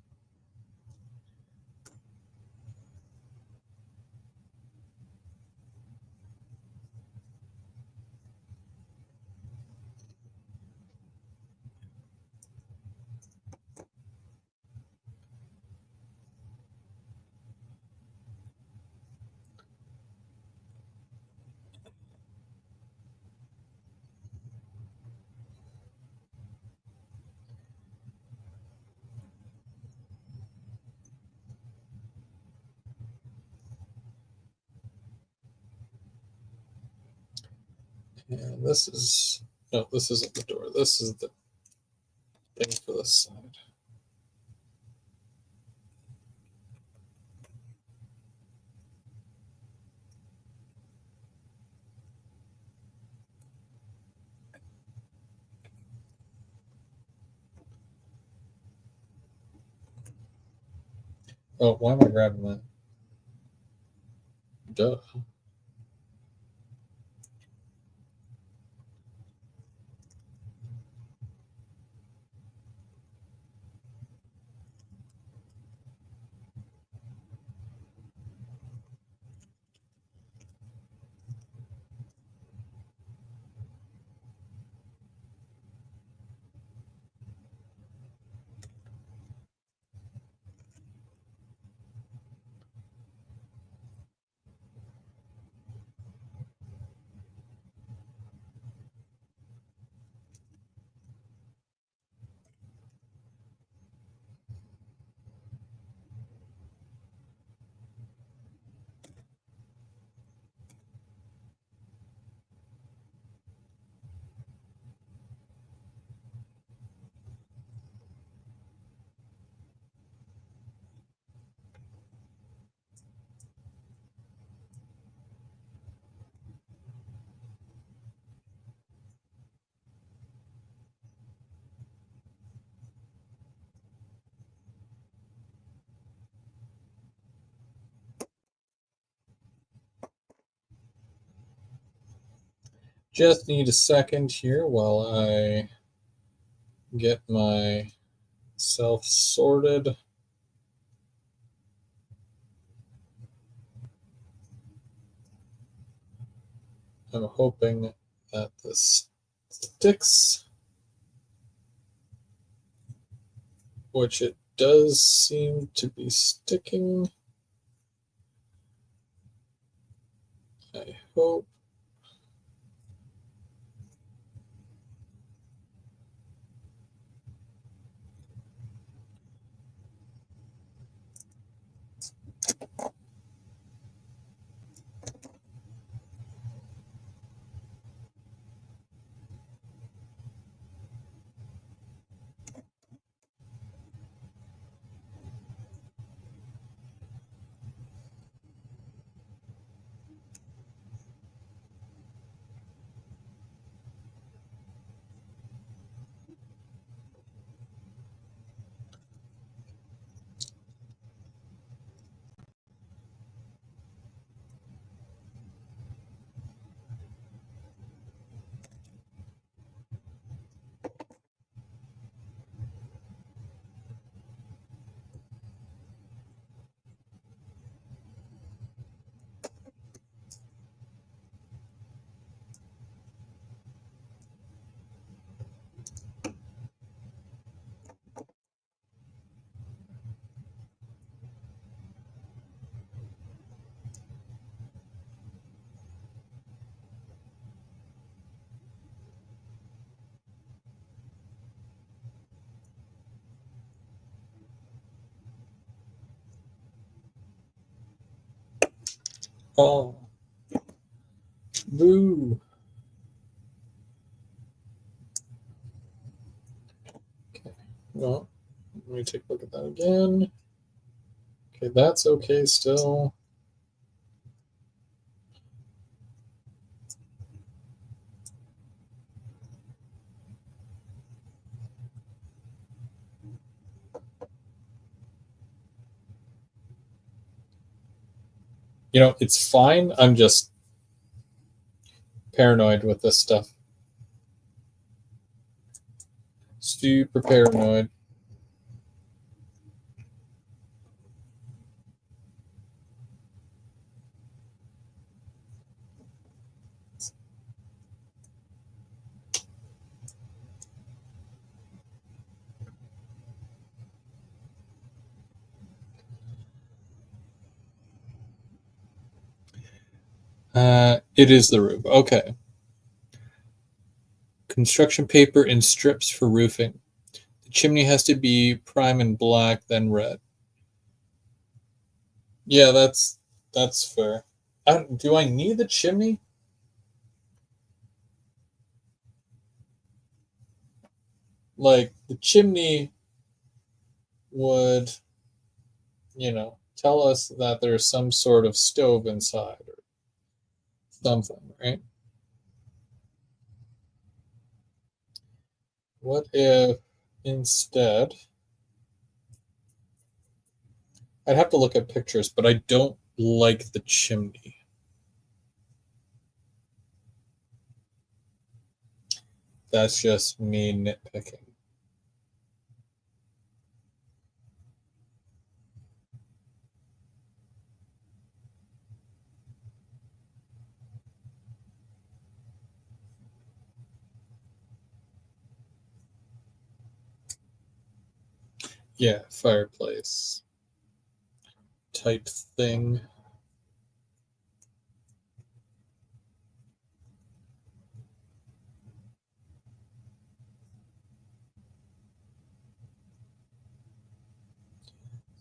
And this is, no, this isn't the door. This is the thing for this side. Oh, why am I grabbing that? Duh. Just need a second here while I get myself sorted. I'm hoping that this sticks, which it does seem to be sticking. I hope. Oh, boo. Okay, well, let me take a look at that again. Okay, that's okay still. It's fine. I'm just paranoid with this stuff. Super paranoid. It is the roof. Okay. Construction paper in strips for roofing. The chimney has to be prime and black, then red. Yeah, that's fair. Do I need the chimney? Like the chimney would, tell us that there's some sort of stove inside or something, right? What if instead I'd have to look at pictures, but I don't like the chimney. That's just me nitpicking. Yeah, fireplace type thing.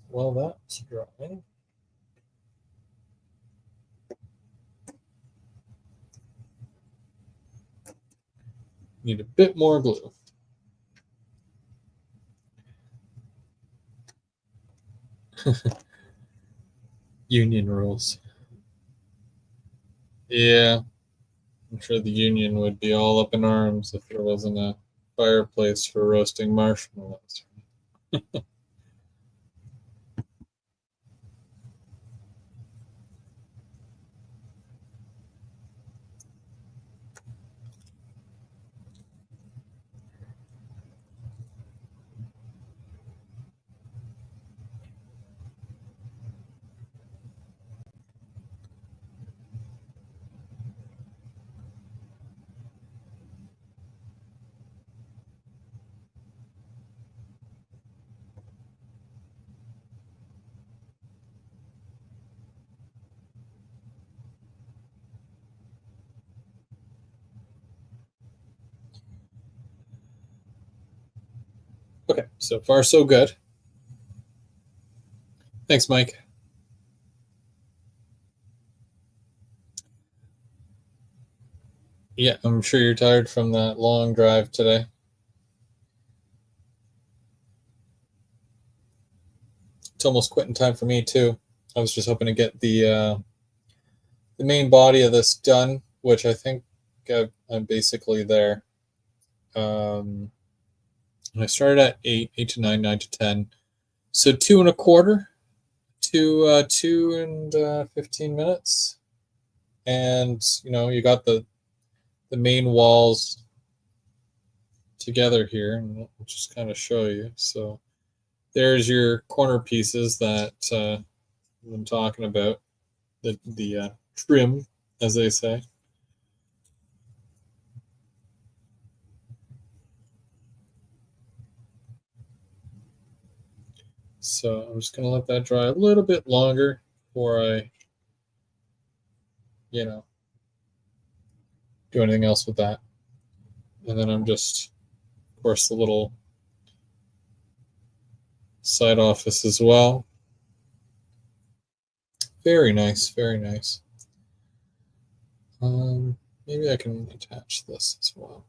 Well, that's dry. Need a bit more glue. Union rules. Yeah, I'm sure the union would be all up in arms if there wasn't a fireplace for roasting marshmallows. Okay, so far so good. Thanks, Mike. Yeah, I'm sure you're tired from that long drive today. It's almost quitting time for me too. I was just hoping to get the main body of this done, which I think I'm basically there. Um, I started at 8 to 9, 9 to 10. So 2 1/4 to 2 and 15 minutes. And you got the main walls together here, and I'll just kind of show you. So there's your corner pieces that I'm talking about, the trim, as they say. So I'm just going to let that dry a little bit longer before I, you know, do anything else with that. And then I'm just, of course, the little side office as well. Very nice, very nice. Maybe I can attach this as well.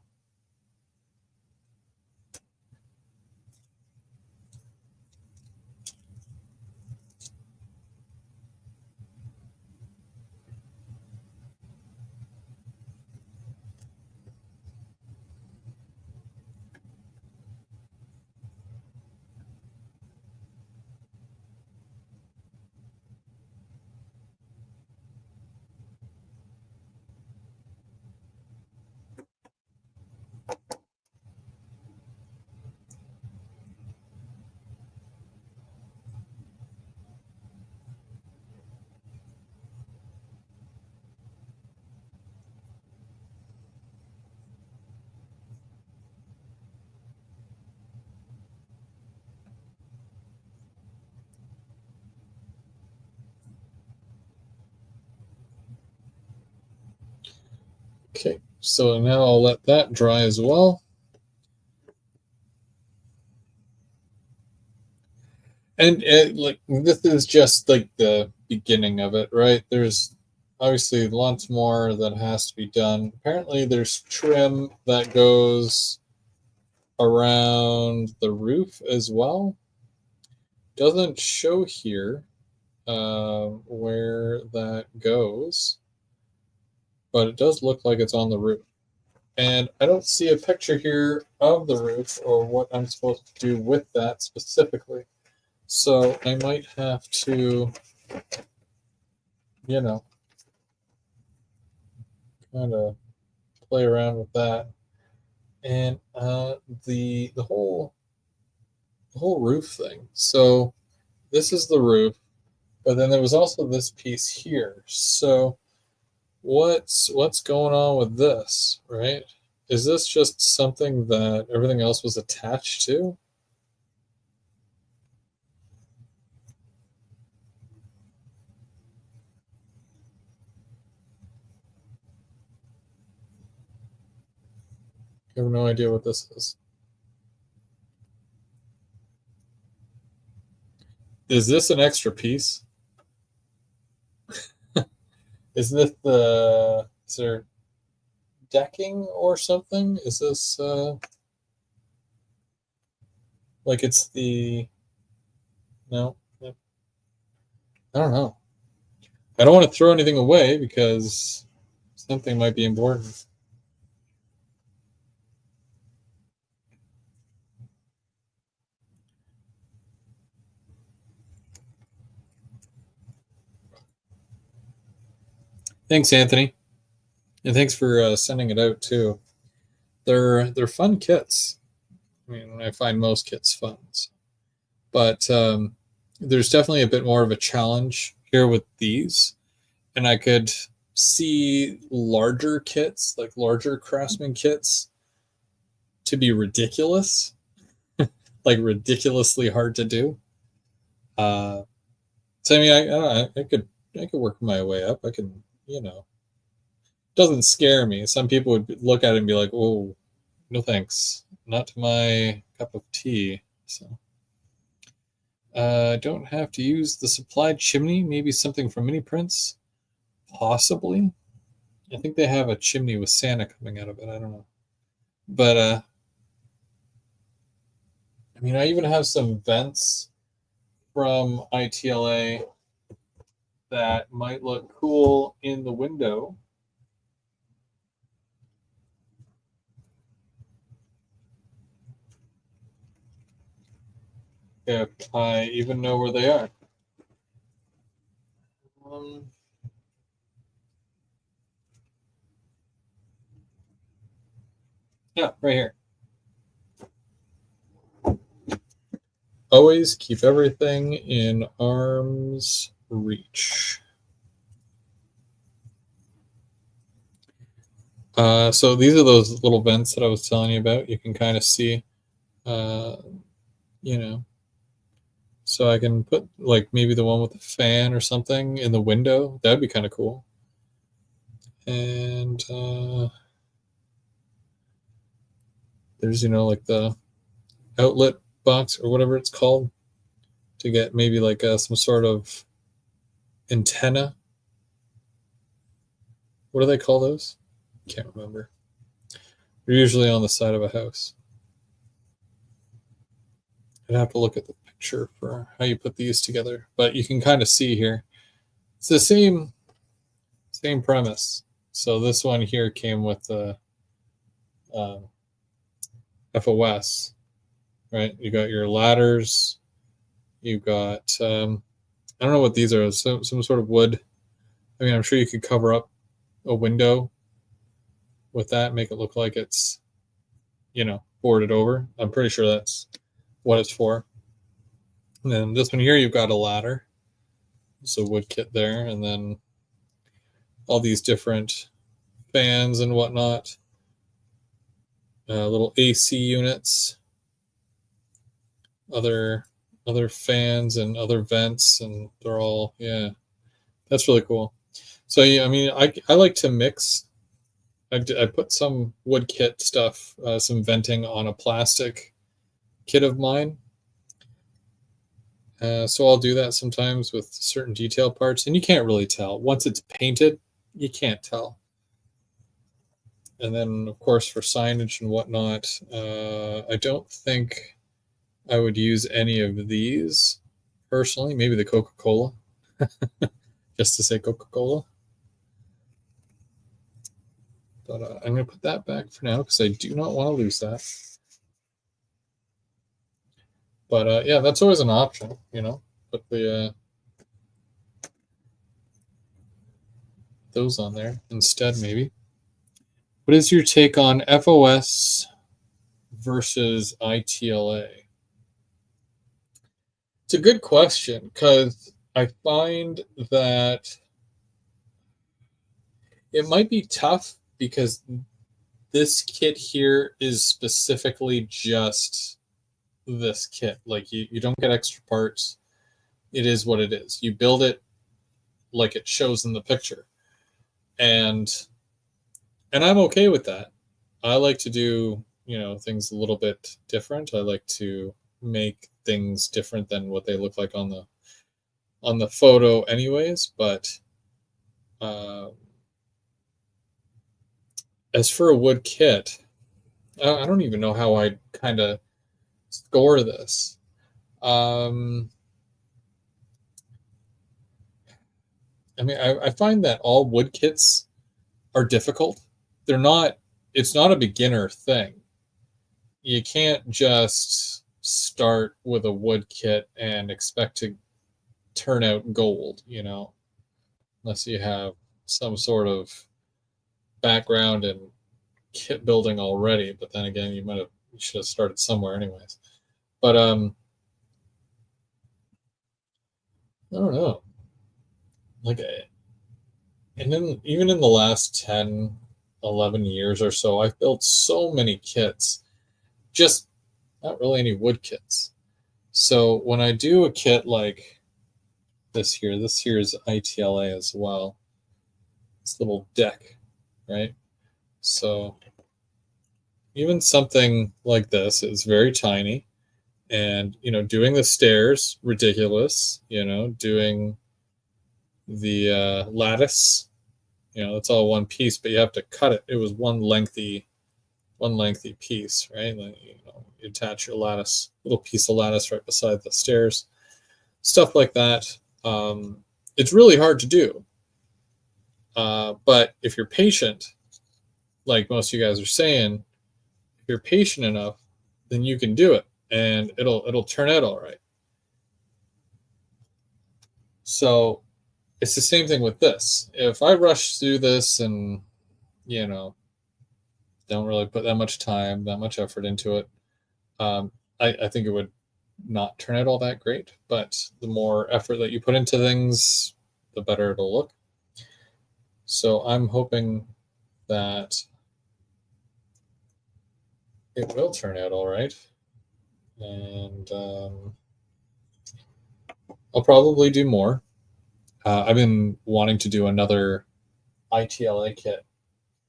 Okay, so now I'll let that dry as well. And like this is just like the beginning of it, right? There's obviously lots more that has to be done. Apparently, there's trim that goes around the roof as well. Doesn't show here where that goes, but it does look like it's on the roof. And I don't see a picture here of the roof or what I'm supposed to do with that specifically. So I might have to, you know, kind of play around with that. And the whole roof thing. So this is the roof, but then there was also this piece here. So what's going on with this, right? Is this just something that everything else was attached to? I have no idea what this is. Is this an extra piece? Is this is there decking or something? Is this like it's the no? I don't know. I don't want to throw anything away because something might be important. Thanks, Anthony, and thanks for sending it out too. They're fun kits. I mean, I find most kits fun, but there's definitely a bit more of a challenge here with these, and I could see larger kits, like larger Craftsman kits, to be ridiculous, like ridiculously hard to do. Uh, so I mean, I don't know, I could work my way up. I can, doesn't scare me. Some people would look at it and be like, "Oh, no thanks, not to my cup of tea." So don't have to use the supplied chimney. Maybe something from Mini Prints, possibly. I think they have a chimney with Santa coming out of it. I don't know, but I mean, I even have some vents from ITLA that might look cool in the window. If I even know where they are. Yeah, right here. Always keep everything in arm's reach. So these are those little vents that I was telling you about. You can kind of see, you know. So I can put like maybe the one with the fan or something in the window. That'd be kind of cool. And there's, like the outlet box or whatever it's called to get maybe like some sort of antenna. What do they call those? Can't remember. They're usually on the side of a house. I'd have to look at the picture for how you put these together, but you can kind of see here. It's the same premise. So this one here came with the FOS, right? You got your ladders. You got I don't know what these are. Some sort of wood. I mean, I'm sure you could cover up a window with that, make it look like it's boarded over. I'm pretty sure that's what it's for. And then this one here, you've got a ladder. It's a wood kit there, and then all these different fans and whatnot. Little AC units, other fans and other vents, and they're all that's really cool. So yeah, I mean, I like to mix. I put some wood kit stuff, some venting on a plastic kit of mine. So I'll do that sometimes with certain detail parts, and you can't really tell. Once it's painted, you can't tell. And then, of course, for signage and whatnot, I don't think I would use any of these personally. Maybe the Coca-Cola, just to say Coca-Cola. But I'm going to put that back for now because I do not want to lose that. But yeah, that's always an option, put the those on there instead, maybe. What is your take on FOS versus ITLA? It's a good question because I find that it might be tough because this kit here is specifically just this kit. Like you don't get extra parts. It is what it is. You build it like it shows in the picture. And I'm okay with that. I like to do, things a little bit different. I like to make things different than what they look like on the photo anyways. But as for a wood kit, I don't even know how I'd kind of score this. I mean, I find that all wood kits are difficult. It's not a beginner thing. You can't just start with a wood kit and expect to turn out gold, unless you have some sort of background in kit building already. But then again, you should have started somewhere anyways. But I don't know. Like, and then even in the last 10, 11 years or so, I've built so many kits, just not really any wood kits. So when I do a kit like this here is ITLA as well. This little deck, right? So even something like this is very tiny, And, doing the stairs, ridiculous, doing the lattice, it's all one piece, but you have to cut it. It was one lengthy piece, right? Then, you attach your lattice, little piece of lattice right beside the stairs, stuff like that. It's really hard to do. But if you're patient, like most of you guys are saying, if you're patient enough, then you can do it, and it'll turn out all right. So it's the same thing with this. If I rush through this and don't really put that much time, that much effort into it, I think it would not turn out all that great. But the more effort that you put into things, the better it'll look. So I'm hoping that it will turn out all right. And I'll probably do more. I've been wanting to do another ITLA kit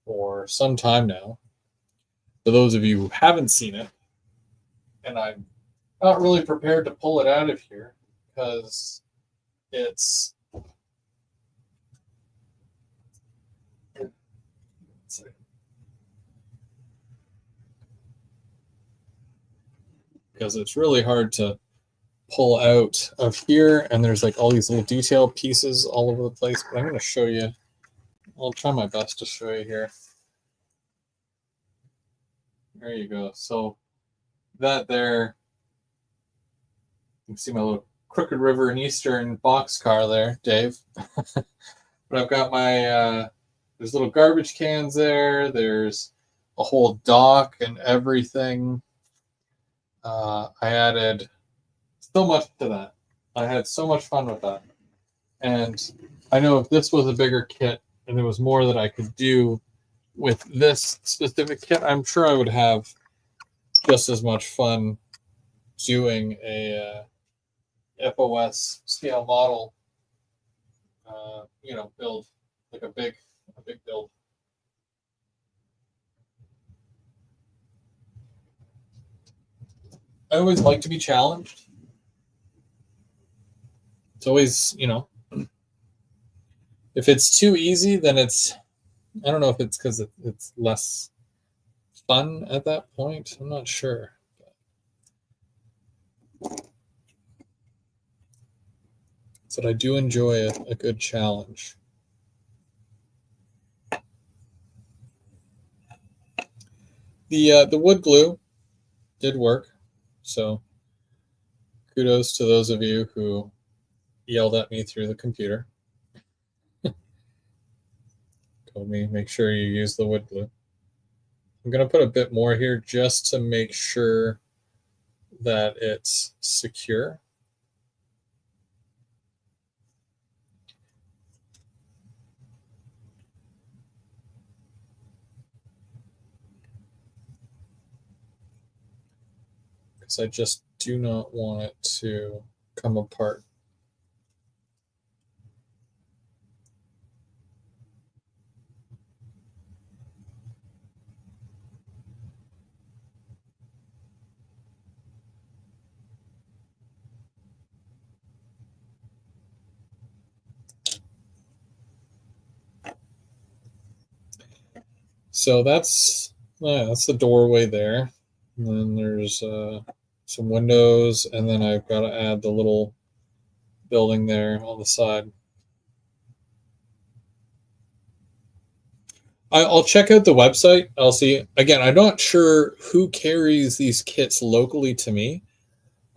for some time now. For those of you who haven't seen it, and I'm not really prepared to pull it out of here because it's really hard to pull out of here, and there's like all these little detail pieces all over the place. But I'm going to show you. I'll try my best to show you here. There you go. So that there, you can see my little Crooked River and Eastern boxcar there, Dave. But I've got my, there's little garbage cans there. There's a whole dock and everything. I added so much to that. I had so much fun with that. And I know if this was a bigger kit and there was more that I could do with this specific kit, I'm sure I would have just as much fun doing a FOS scale model, build, like a big build. I always like to be challenged. It's always, if it's too easy, then it's, I don't know if it's because it's less fun at that point. I'm not sure. But I do enjoy a good challenge. The wood glue did work, so kudos to those of you who yelled at me through the computer. Told me make sure you use the wood glue. I'm going to put a bit more here just to make sure that it's secure. Because I just do not want it to come apart. So that's the doorway there. And then there's some windows, and then I've got to add the little building there on the side. I'll check out the website. I'll see. Again, I'm not sure who carries these kits locally to me.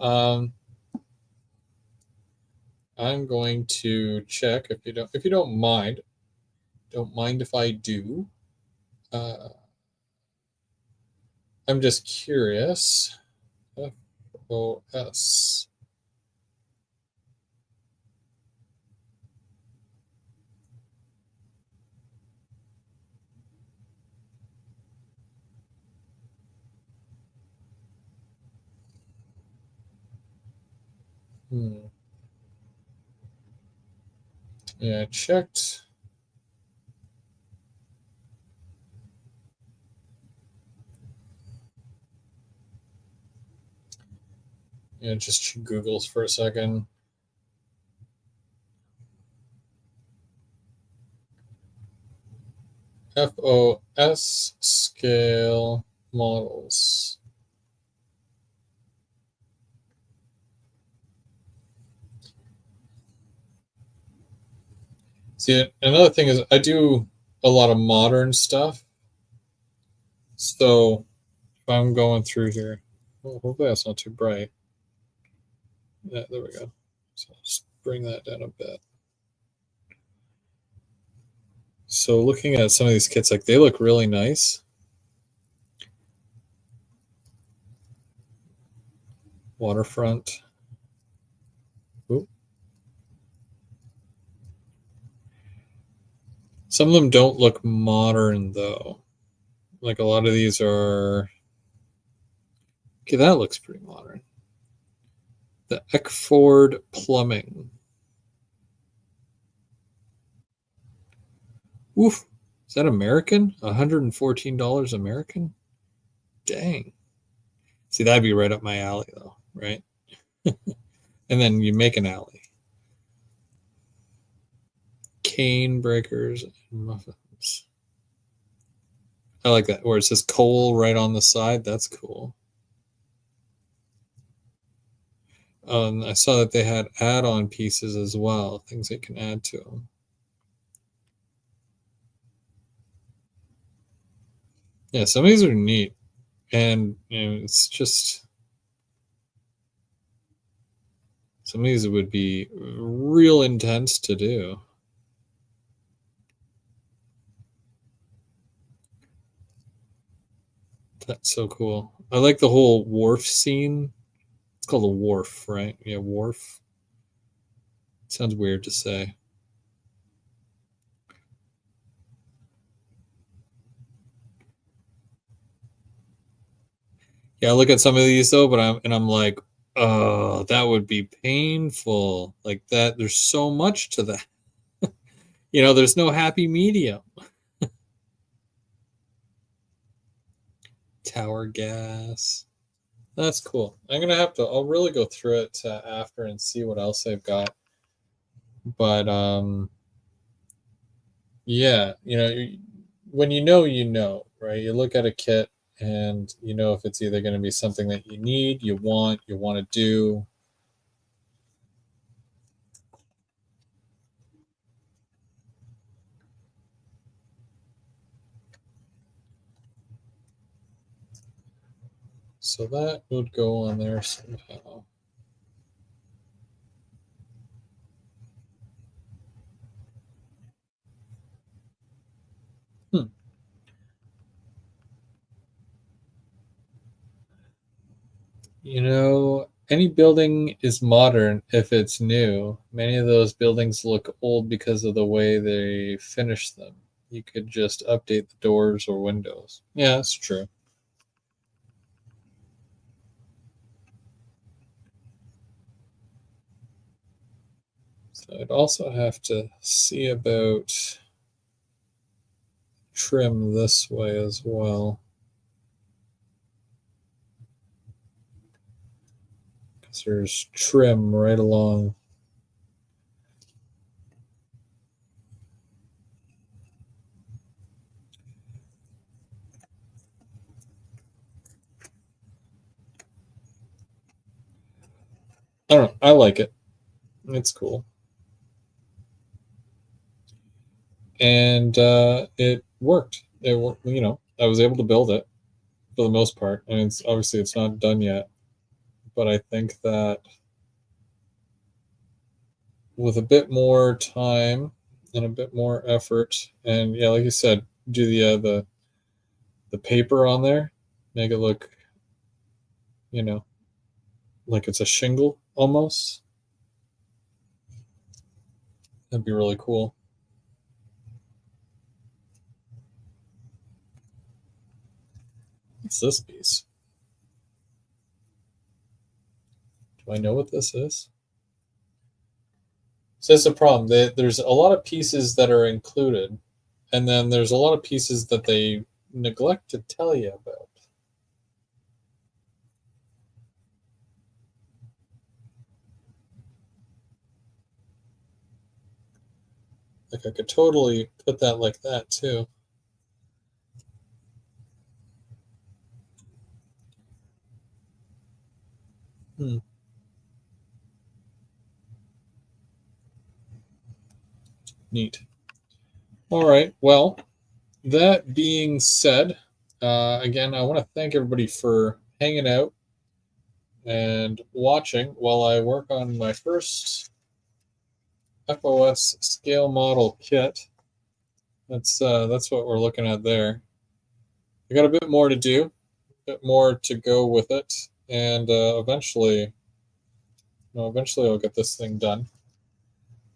I'm going to check if you don't mind. Don't mind if I do. I'm just curious. FOS. Yeah, I checked. just Googles for a second. FOS scale models. See, another thing is I do a lot of modern stuff. So if I'm going through here, well, hopefully that's not too bright. Yeah, there we go. So let's bring that down a bit. So looking at some of these kits, like they look really nice. Waterfront. Ooh. Some of them don't look modern though. Like a lot of these are. Okay, that looks pretty modern. The Eckford Plumbing. Oof. Is that American? $114 American? Dang. See, that'd be right up my alley, though, right? And then you make an alley. Cane breakers and muffins. I like that. Where it says coal right on the side. That's cool. I saw that they had add-on pieces as well, things they can add to them. Yeah, some of these are neat, and it's just some of these would be real intense to do. That's so cool. I like the whole wharf scene. It's called a wharf, right? Yeah, wharf. Sounds weird to say. Yeah, I look at some of these though, but I'm like, oh, that would be painful. Like that, there's so much to that. There's no happy medium. Tower gas. That's cool. I'll really go through it after and see what else they've got. But yeah, when right? You look at a kit and if it's either going to be something that you need, you want to do. So that would go on there somehow. Any building is modern if it's new. Many of those buildings look old because of the way they finish them. You could just update the doors or windows. Yeah, that's true. So I'd also have to see about trim this way as well. Because there's trim right along. I don't know. I like it. It's cool. And it worked. I was able to build it for the most part. And it's not done yet. But I think that with a bit more time and a bit more effort, and yeah, like you said, do the paper on there, make it look, like it's a shingle almost. That'd be really cool. What's this piece? Do I know what this is? So that's the problem. There's a lot of pieces that are included, and then there's a lot of pieces that they neglect to tell you about. Like I could totally put that like that too. Hmm. Neat. All right. Well, that being said, again, I want to thank everybody for hanging out and watching while I work on my first FOS scale model kit. That's what we're looking at there. I got a bit more to do, a bit more to go with it, and eventually I'll get this thing done.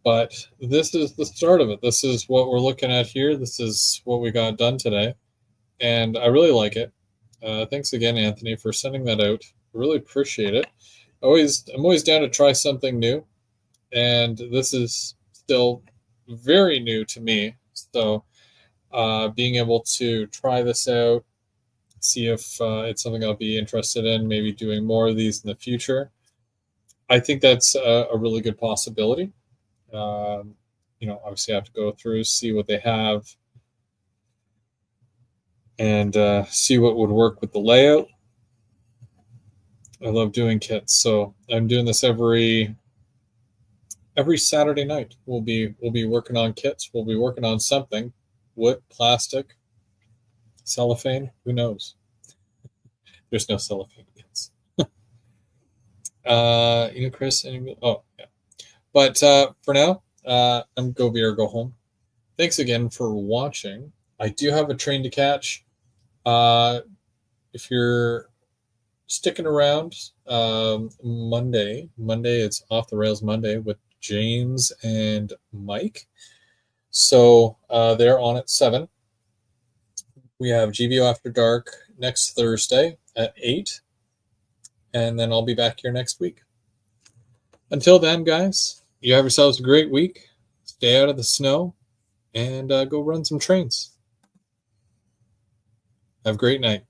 But this is the start of it. This is what we're looking at here. This is what we got done today, and I really like it. Thanks again, Anthony, for sending that out. I really appreciate it. I'm always down to try something new, and this is still very new to me. So, being able to try this out, see if it's something I'll be interested in, maybe doing more of these in the future. I think that's a really good possibility. Obviously, I have to go through, see what they have, and see what would work with the layout. I love doing kits, so I'm doing this every Saturday night. We'll be working on kits. We'll be working on something, wood, plastic, cellophane. Who knows? There's no cellophane kits. Chris. Oh, yeah. But for now, I'm go big or go home. Thanks again for watching. I do have a train to catch. If you're sticking around, Monday, it's Off the Rails Monday with James and Mike. So they're on at 7. We have GBO After Dark next Thursday at 8. And then I'll be back here next week. Until then, guys, you have yourselves a great week. Stay out of the snow and go run some trains. Have a great night.